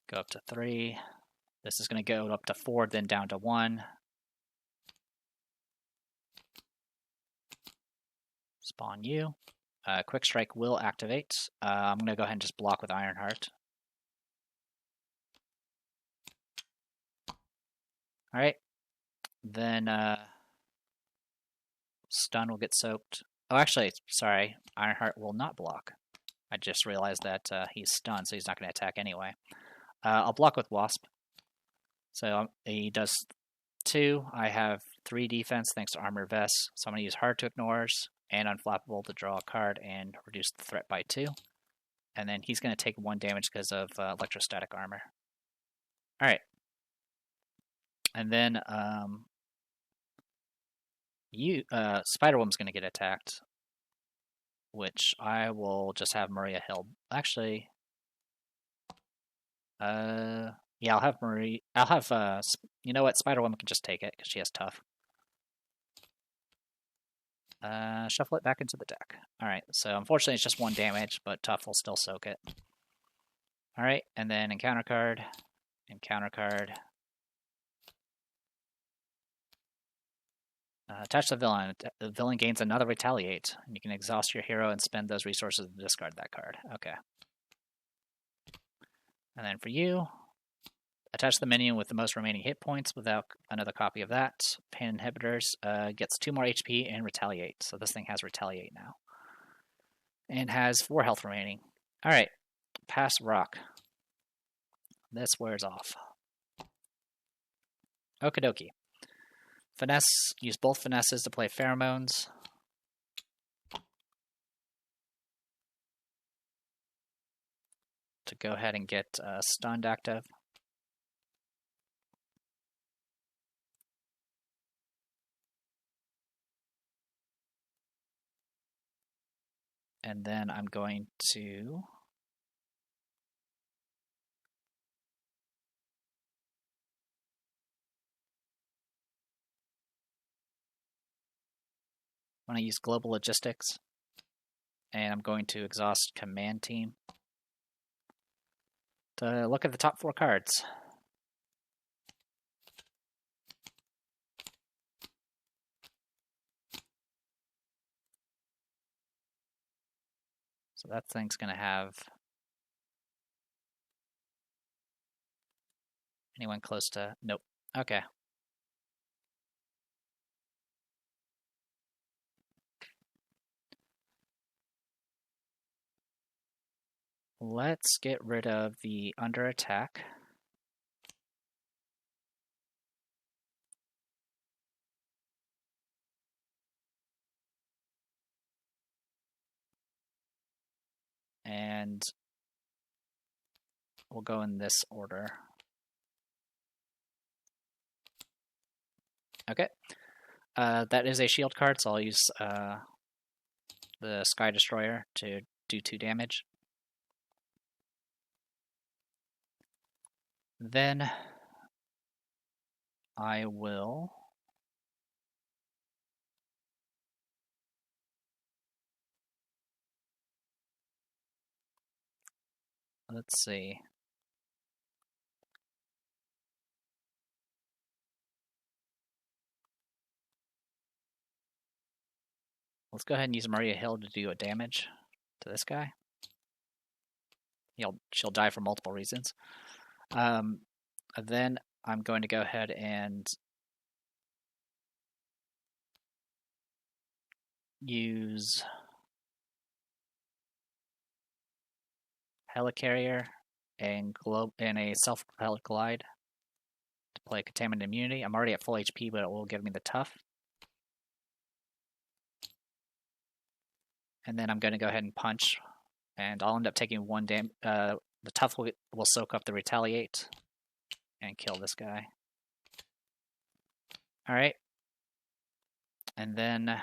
go up to 3. This is going to go up to 4, then down to 1. Spawn you. Quick Strike will activate. I'm going to go ahead and just block with Ironheart. Alright. Then Stun will get soaked. Oh, actually, sorry. Ironheart will not block. I just realized that he's stunned, so he's not going to attack anyway. I'll block with Wasp. So he does 2. I have 3 defense thanks to Armor Vest. So I'm going to use Hard to Ignores and Unflappable to draw a card and reduce the threat by 2. And then he's going to take 1 damage because of Electrostatic Armor. Alright. And then Spider-Woman's going to get attacked, which I will just have Maria Hill. Actually, yeah, I'll have Marie. I'll have, you know what? Spider-Woman can just take it because she has Tough. Shuffle it back into the deck. Alright, so unfortunately it's just 1 damage, but Tough will still soak it. Alright, and then encounter card. Attach the villain. The villain gains another Retaliate. And you can exhaust your hero and spend those resources to discard that card. Okay. And then for you, attach the minion with the most remaining hit points without another copy of that. Pain Inhibitors gets 2 more HP and Retaliate. So this thing has Retaliate now. And has 4 health remaining. Alright. Pass Rock. This wears off. Okie dokie. Finesse. Use both Finesses to play Pheromones. To go ahead and get Stunned active. And then I'm going to use Global Logistics, and I'm going to exhaust Command Team to look at the top 4 cards. So that thing's going to have anyone close to... Nope. Okay. Let's get rid of the under attack. And we'll go in this order. Okay. That is a shield card, so I'll use the Sky Destroyer to do 2 damage. Then I will let's see. Let's go ahead and use Maria Hill to do a damage to this guy. She'll die for multiple reasons. Then I'm going to go ahead and use Helicarrier and a self-propelled glide to play Contaminant Immunity. I'm already at full HP, but it will give me the tough. And then I'm going to go ahead and punch, and I'll end up taking 1 damage. The tough will soak up the retaliate and kill this guy. All right, and then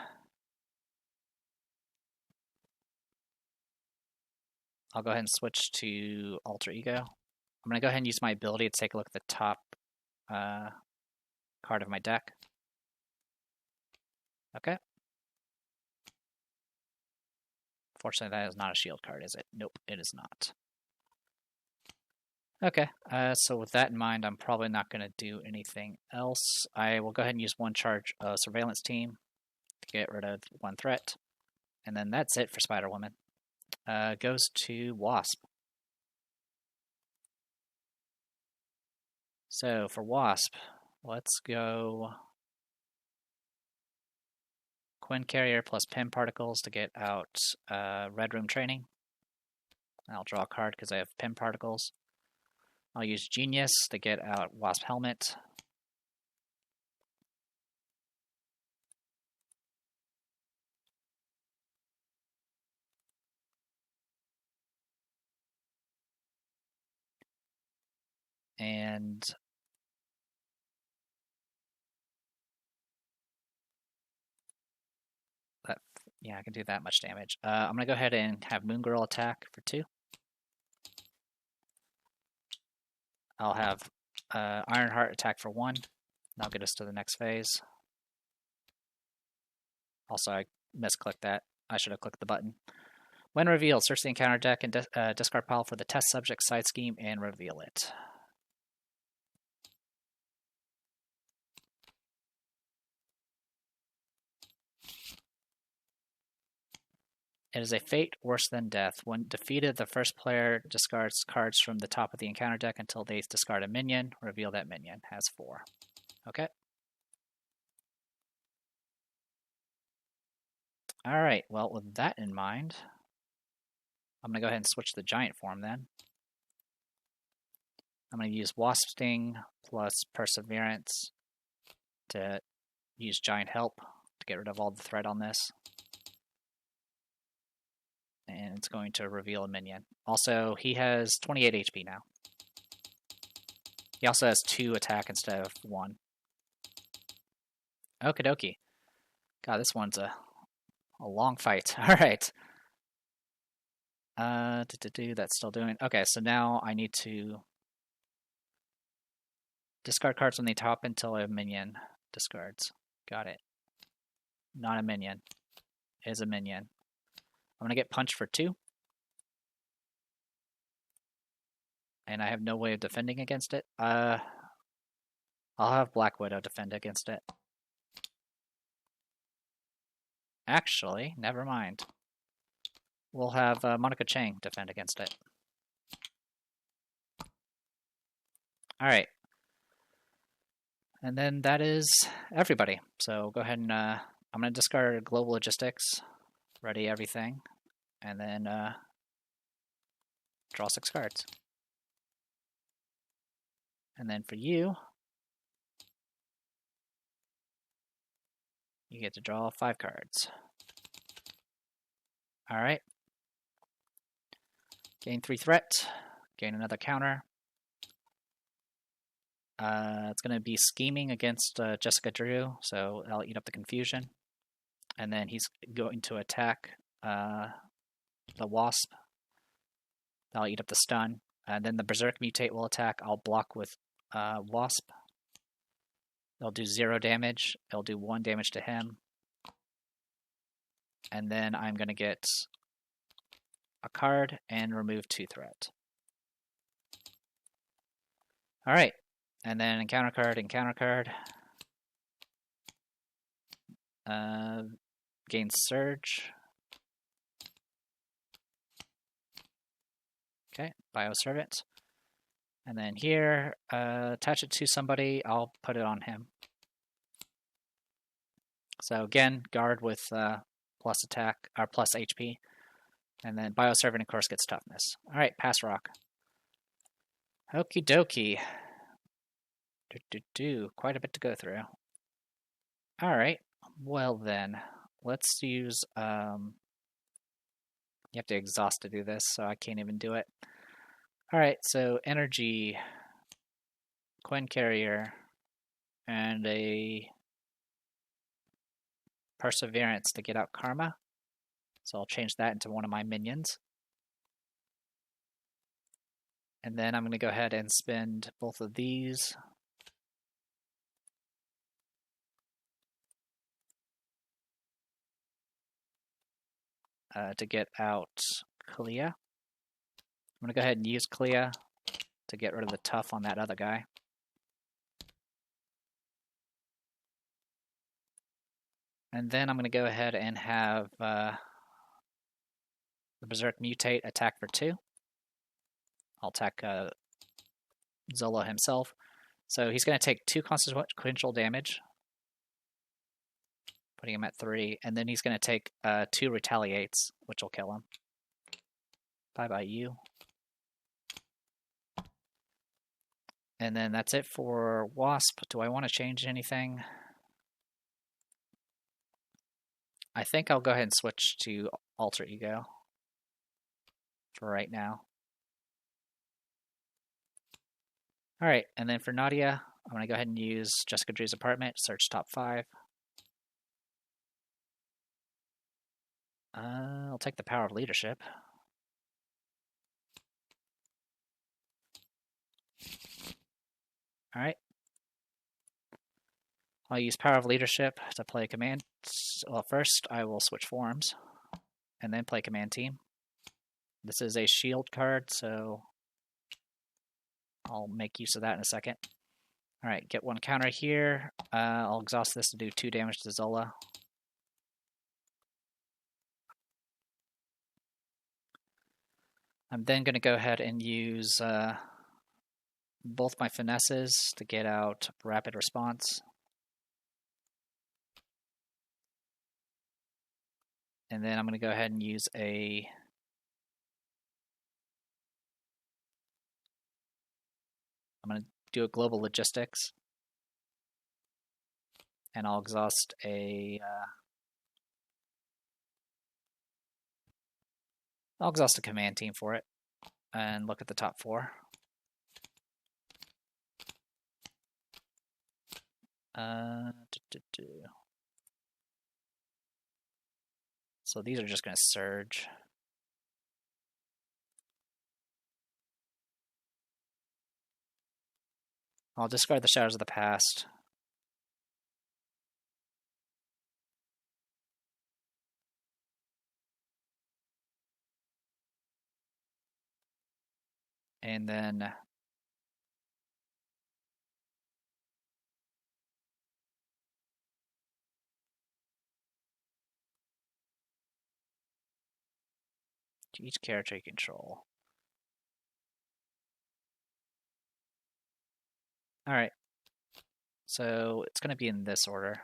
I'll go ahead and switch to Alter Ego. I'm going to go ahead and use my ability to take a look at the top card of my deck. Okay. Fortunately, that is not a shield card, is it? Nope, it is not. Okay, so with that in mind, I'm probably not going to do anything else. I will go ahead and use 1 charge of Surveillance Team to get rid of 1 threat. And then that's it for Spider-Woman. Goes to Wasp. So for Wasp, let's go Quinn Carrier plus Pim Particles to get out Red Room Training. I'll draw a card because I have Pim Particles. I'll use Genius to get out Wasp Helmet. And that, yeah, I can do that much damage. I'm going to go ahead and have Moon Girl attack for 2. I'll have Ironheart attack for 1. That'll get us to the next phase. Also, I misclicked that. I should have clicked the button. When revealed, search the encounter deck and discard pile for the test subject side scheme and reveal it. It is a fate worse than death. When defeated, the first player discards cards from the top of the encounter deck until they discard a minion. Reveal that minion. Has 4. Okay. Alright, well, with that in mind, I'm going to go ahead and switch to the giant form then. I'm going to use Wasp Sting plus Perseverance to use Giant Help to get rid of all the threat on this. And it's going to reveal a minion. Also, he has 28 HP now. He also has 2 attack instead of 1. Okie dokie. God, this one's a long fight. Alright. That's still doing... Okay, so now I need to discard cards from the top until a minion discards. Got it. Not a minion. Is a minion. I'm going to get punched for 2. And I have no way of defending against it. I'll have Black Widow defend against it. Actually, never mind. We'll have Monica Chang defend against it. Alright. And then that is everybody. So go ahead and I'm going to discard Global Logistics, ready everything, and then draw 6 cards. And then for you, you get to draw 5 cards. Alright. Gain 3 threat, gain another counter. It's going to be scheming against Jessica Drew, so I'll eat up the confusion. And then he's going to attack the Wasp. That'll eat up the stun. And then the Berserk Mutate will attack. I'll block with Wasp. It'll do 0 damage. It'll do 1 damage to him. And then I'm going to get a card and remove 2 threat. Alright. And then encounter card. Gain Surge. Okay, Bioservant. And then here, attach it to somebody. I'll put it on him. So again, guard with plus attack, or plus HP. And then Bioservant, of course, gets toughness. Alright, pass rock. Okie dokie. Quite a bit to go through. Alright, well then, let's use, you have to exhaust to do this, so I can't even do it. Alright, so energy, Quinn Carrier, and a Perseverance to get out Karma. So I'll change that into one of my minions. And then I'm going to go ahead and spend both of these. To get out Clea. I'm going to go ahead and use Clea to get rid of the tough on that other guy. And then I'm going to go ahead and have the Berserk Mutate attack for 2. I'll attack Zola himself. So he's going to take 2 consequential damage, putting him at 3, and then he's going to take 2 retaliates, which will kill him. Bye-bye, you. And then that's it for Wasp. Do I want to change anything? I think I'll go ahead and switch to Alter Ego for right now. Alright, and then for Nadia, I'm going to go ahead and use Jessica Drew's apartment, search top 5. I'll take the power of leadership. Alright. I'll use power of leadership to play command. Well, first I will switch forms, and then play command team. This is a shield card, so I'll make use of that in a second. Alright, get 1 counter here. I'll exhaust this to do 2 damage to Zola. I'm then going to go ahead and use both my finesses to get out rapid response. And then I'm going to go ahead and use a I'm going to do a global logistics, and I'll exhaust a command team for it, and look at the top 4. So these are just going to surge. I'll discard the Shadows of the Past. And then to each character you control. Alright, so it's going to be in this order.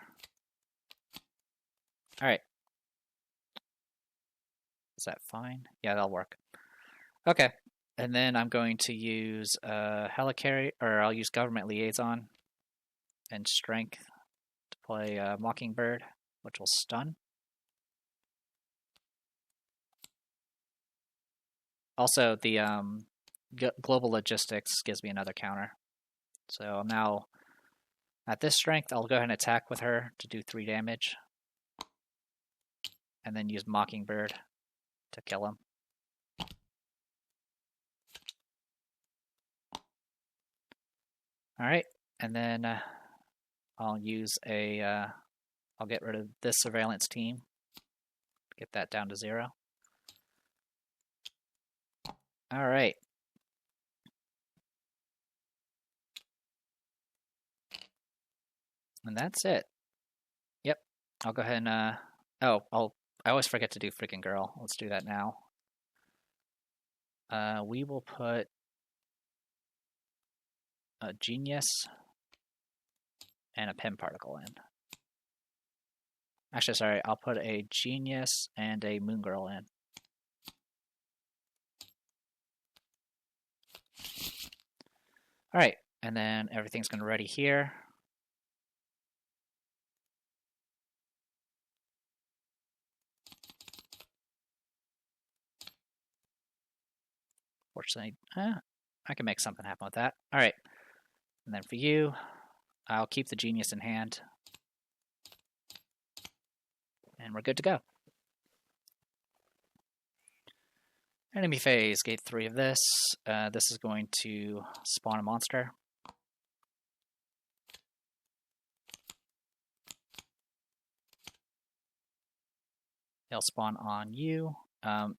Alright. Is that fine? Yeah, that'll work. Okay, and then I'm going to use Helicarrier, or I'll use Government Liaison and Strength to play Mockingbird, which will stun. Also, the Global Logistics gives me another counter. So now, at this strength, I'll go ahead and attack with her to do 3 damage. And then use Mockingbird to kill him. All right, and then I'll use a. I'll get rid of this surveillance team. Get that down to 0. All right. And that's it. Yep. I'll go ahead and I always forget to do freaking girl. Let's do that now. We will put a genius and a pin particle in. Actually, sorry, I'll put a genius and a moon girl in. All right, and then everything's going to ready here. Fortunately, I can make something happen with that. All right, and then for you, I'll keep the genius in hand. And we're good to go. Enemy phase, gate 3 of this. This is going to spawn a monster. He'll spawn on you.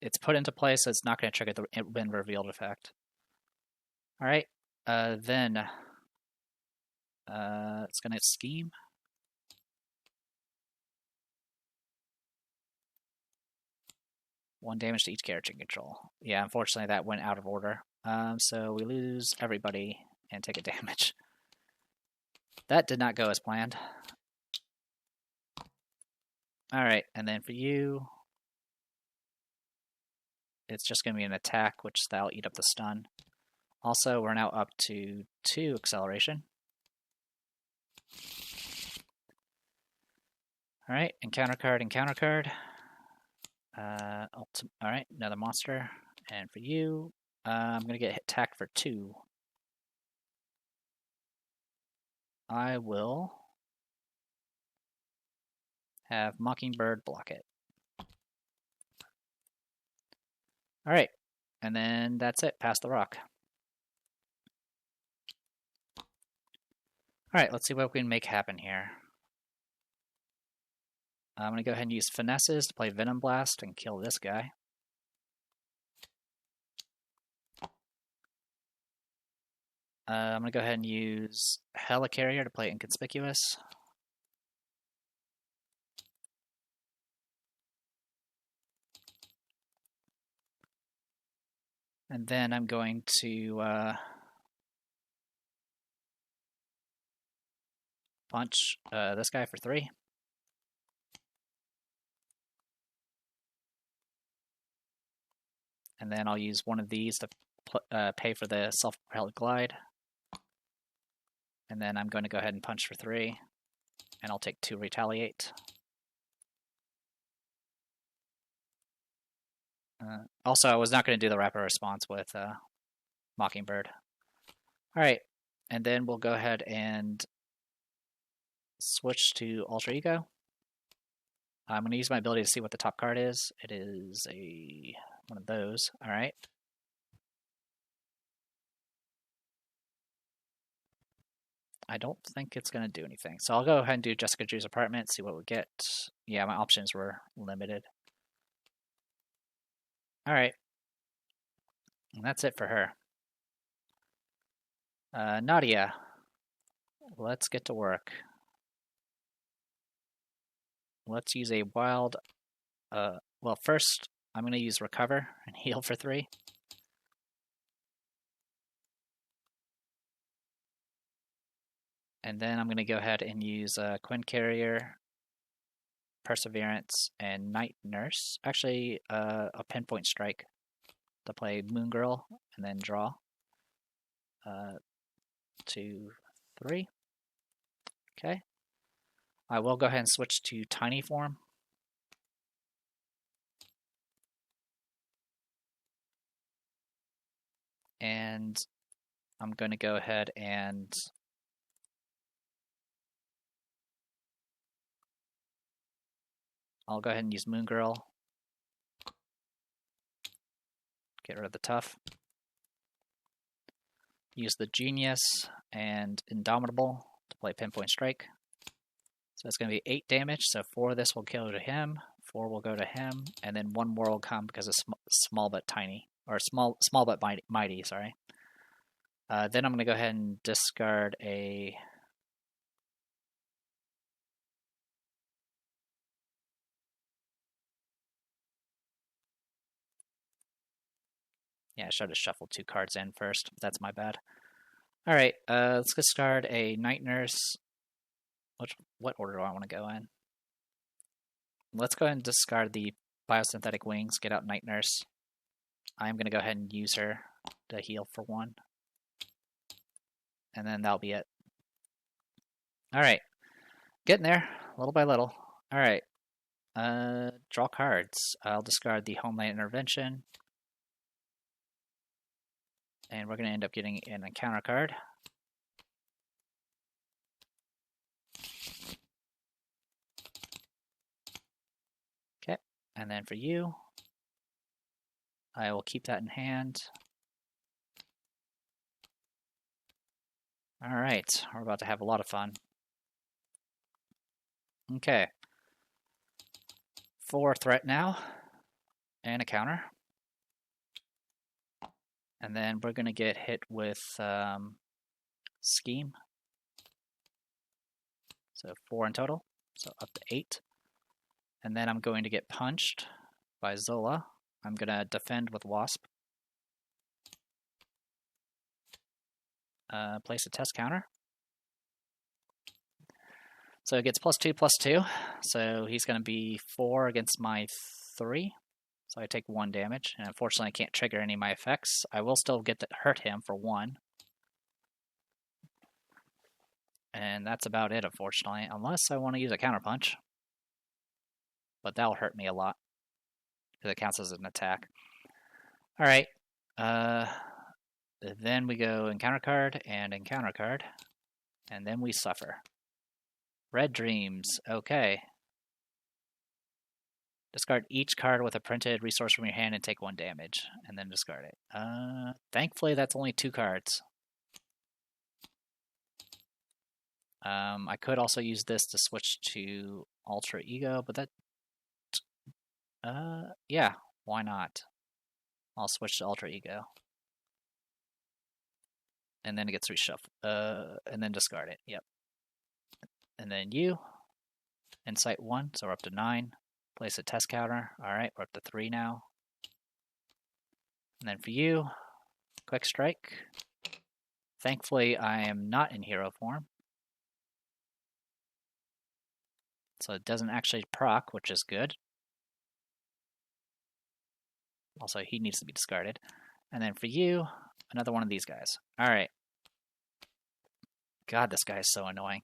It's put into place, so it's not going to trigger the when revealed effect. All right, then it's going to scheme. One damage to each character in control. Yeah, unfortunately that went out of order. So we lose everybody and take a damage. That did not go as planned. Alright, and then for you, it's just going to be an attack, which that'll eat up the stun. Also, we're now up to 2 acceleration. Alright, encounter card, encounter card. Alright, another monster. And for you, I'm going to get attacked for 2. I will have Mockingbird block it. Alright, and then that's it. Pass the rock. Alright, let's see what we can make happen here. I'm going to go ahead and use Finesses to play Venom Blast and kill this guy. I'm going to go ahead and use Helicarrier to play Inconspicuous. And then I'm going to punch this guy for 3. And then I'll use one of these to pay for the self-propelled glide. And then I'm going to go ahead and punch for 3. And I'll take 2 retaliate. Also, I was not going to do the rapid response with Mockingbird. Alright, and then we'll go ahead and switch to Alter Ego. I'm going to use my ability to see what the top card is. It is one of those. Alright. I don't think it's going to do anything. So I'll go ahead and do Jessica Drew's apartment, see what we get. Yeah, my options were limited. Alright. And that's it for her. Nadia. Let's get to work. Let's use a wild... well, first, I'm going to use Recover and Heal for 3. And then I'm going to go ahead and use Quinn Carrier, Perseverance, and Night Nurse. Actually, a Pinpoint Strike to play Moon Girl and then draw. 2, 3. Okay. I will go ahead and switch to Tiny Form. And I'm going to go ahead and I'll go ahead and use Moon Girl. Get rid of the tough. use the Genius and Indomitable to play Pinpoint Strike. So it's going to be 8 damage, so 4 of this will go to him, 4 will go to him, and then 1 more will come because it's small but tiny. Or small but mighty, sorry. Then I'm going to go ahead and discard a... Yeah, I should have shuffled 2 cards in first. That's my bad. Alright, let's discard a Night Nurse. What order do I want to go in? Let's go ahead and discard the Biosynthetic Wings, get out Night Nurse. I'm going to go ahead and use her to heal for 1. And then that'll be it. Alright, getting there, little by little. Alright, draw cards. I'll discard the Homeland Intervention. And we're going to end up getting an encounter card. Okay, and then for you, I will keep that in hand. Alright, we're about to have a lot of fun. Okay. 4 threat now, and a counter. And then we're going to get hit with Scheme. So 4 in total, so up to 8. And then I'm going to get punched by Zola. I'm going to defend with Wasp. Place a test counter. So it gets +2/+2. So he's going to be 4 against my 3. So I take 1 damage. And unfortunately, I can't trigger any of my effects. I will still get to hurt him for 1. And that's about it, unfortunately. Unless I want to use a counterpunch. But that'll hurt me a lot. Because it counts as an attack. Alright. Then we go encounter card and encounter card. And then we suffer. Red Dreams. Okay. Discard each card with a printed resource from your hand and take 1 damage. And then discard it. Thankfully, that's only 2 cards. I could also use this to switch to Alter Ego, but that... yeah, why not? I'll switch to Alter Ego. And then it gets reshuffled. And then discard it, yep. And then you, Insight 1, so we're up to 9. Place a test counter. Alright, we're up to 3 now. And then for you, Quick Strike. Thankfully, I am not in hero form. So it doesn't actually proc, which is good. Also, he needs to be discarded. And then for you, another one of these guys. Alright. God, this guy is so annoying.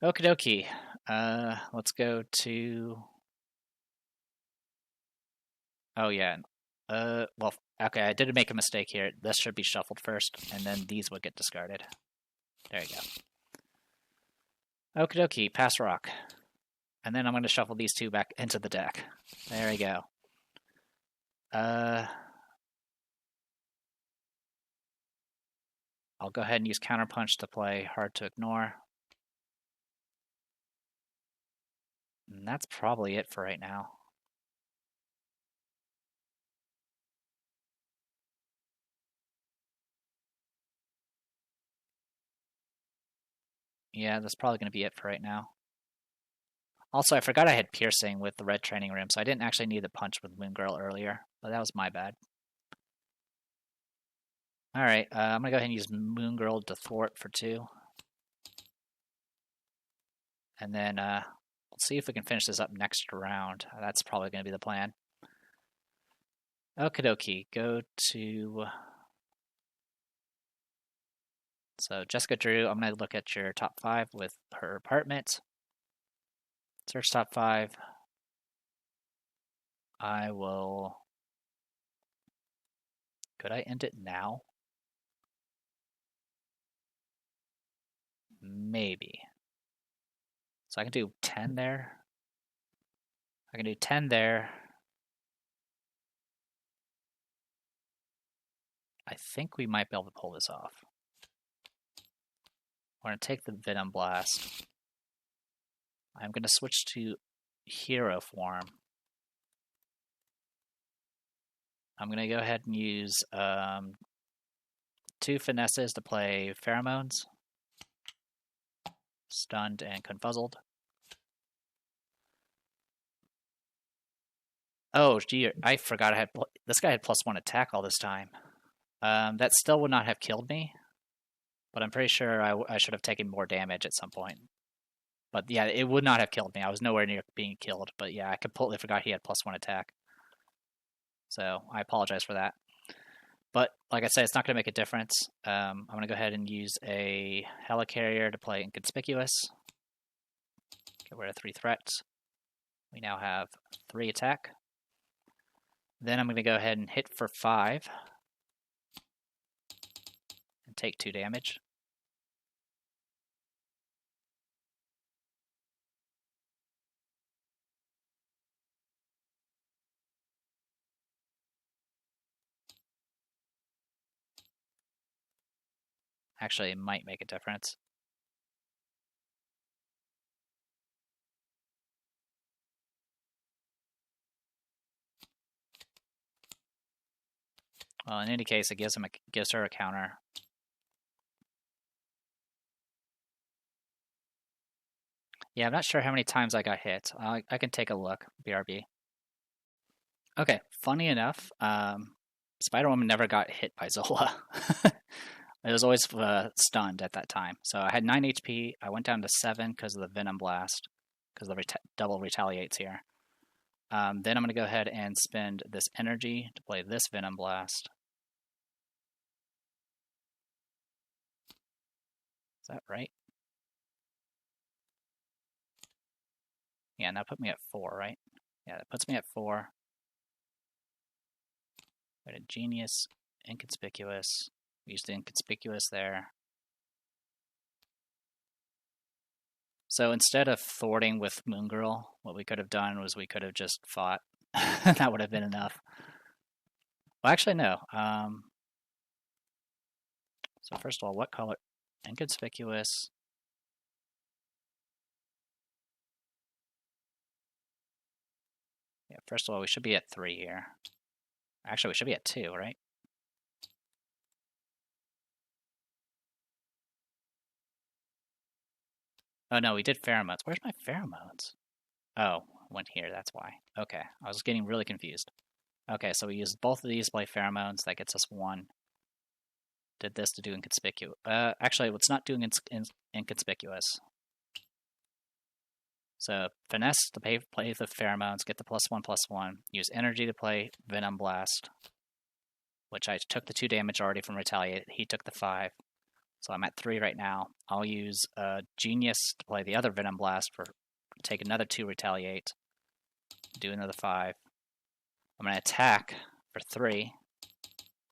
Okie dokie. Let's go to... Oh, yeah. Well, okay, I did make a mistake here. This should be shuffled first, and then these would get discarded. There you go. Okie dokie, pass rock. And then I'm going to shuffle these 2 back into the deck. There we go. I'll go ahead and use Counterpunch to play Hard to Ignore. And that's probably it for right now. Yeah, that's probably going to be it for right now. Also, I forgot I had Piercing with the Red Training Room, so I didn't actually need the punch with Moon Girl earlier. But that was my bad. Alright, I'm going to go ahead and use Moon Girl to thwart for 2. And then we'll see if we can finish this up next round. That's probably going to be the plan. Okie dokie, go to... So Jessica Drew, I'm going to look at your top 5 with her apartment. Search top 5. I will... Could I end it now? Maybe. So I can do 10 there. I can do 10 there. I think we might be able to pull this off. We're going to take the Venom Blast. I'm going to switch to Hero form. I'm going to go ahead and use 2 Finesses to play Pheromones. Stunned and Confuzzled. Oh, gee, I forgot this guy had +1 attack all this time. That still would not have killed me, but I'm pretty sure I should have taken more damage at some point. But yeah, it would not have killed me. I was nowhere near being killed, but yeah, I completely forgot he had +1 attack. So I apologize for that. But like I said, it's not going to make a difference. I'm going to go ahead and use a Helicarrier to play Inconspicuous. Get rid of 3 threats. We now have 3 attack. Then I'm going to go ahead and hit for 5. And take 2 damage. Actually, it might make a difference. Well, in any case, it gives her a counter. Yeah, I'm not sure how many times I got hit. I can take a look. BRB. Okay, funny enough, Spider-Woman never got hit by Zola. It was always stunned at that time. So I had 9 HP. I went down to 7 because of the Venom Blast, because the double retaliates here. Then I'm going to go ahead and spend this energy to play this Venom Blast. Is that right? Yeah, and that put me at 4, right? Yeah, that puts me at 4. Got a Genius, Inconspicuous. We used the Inconspicuous there. So instead of thwarting with Moon Girl, what we could have done was we could have just fought. That would have been enough. Well, actually, no. So first of all, what color? Inconspicuous. Yeah, first of all, we should be at 3 here. Actually, we should be at 2, right? Oh, no, we did pheromones. Where's my pheromones? Oh, went here, that's why. Okay, I was getting really confused. Okay, so we used both of these to play pheromones. That gets us 1. Did this to do inconspicuous. Actually, it's not doing inconspicuous. So finesse to play the pheromones, get the +1/+1. Use energy to play Venom Blast, which I took the 2 damage already from Retaliate. He took the 5. So I'm at 3 right now. I'll use Genius to play the other Venom Blast for take another 2 Retaliate, do another 5. I'm going to attack for 3,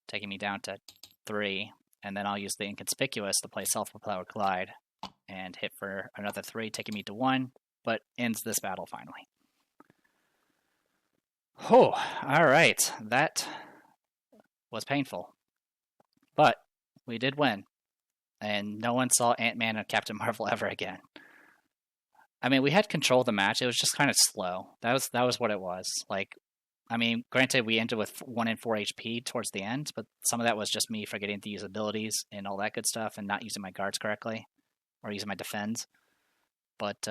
taking me down to 3, and then I'll use the Inconspicuous to play Self-Propelled Glide and hit for another 3, taking me to 1, but ends this battle finally. Oh, alright, that was painful. But we did win, and no one saw Ant-Man and Captain Marvel ever again. I mean, we had control of the match. It was just kind of slow. That was what it was. Like, I mean, granted, we ended with 1 and 4 HP towards the end, but some of that was just me forgetting to use abilities and all that good stuff and not using my guards correctly or using my defends. But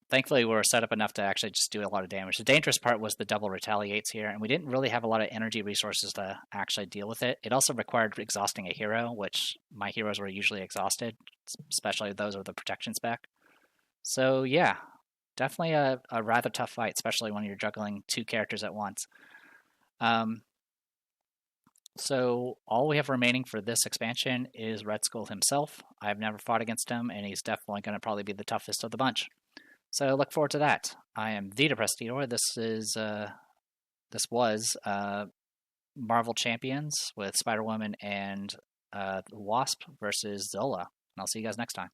thankfully, we were set up enough to actually just do a lot of damage. The dangerous part was the double retaliates here, and we didn't really have a lot of energy resources to actually deal with it. It also required exhausting a hero, which my heroes were usually exhausted, especially those with the protection spec. So yeah, definitely a rather tough fight, especially when you're juggling 2 characters at once. So all we have remaining for this expansion is Red Skull himself. I've never fought against him, and he's definitely going to probably be the toughest of the bunch. So look forward to that. I am the Depressor. This was Marvel Champions with Spider-Woman and Wasp versus Zola. And I'll see you guys next time.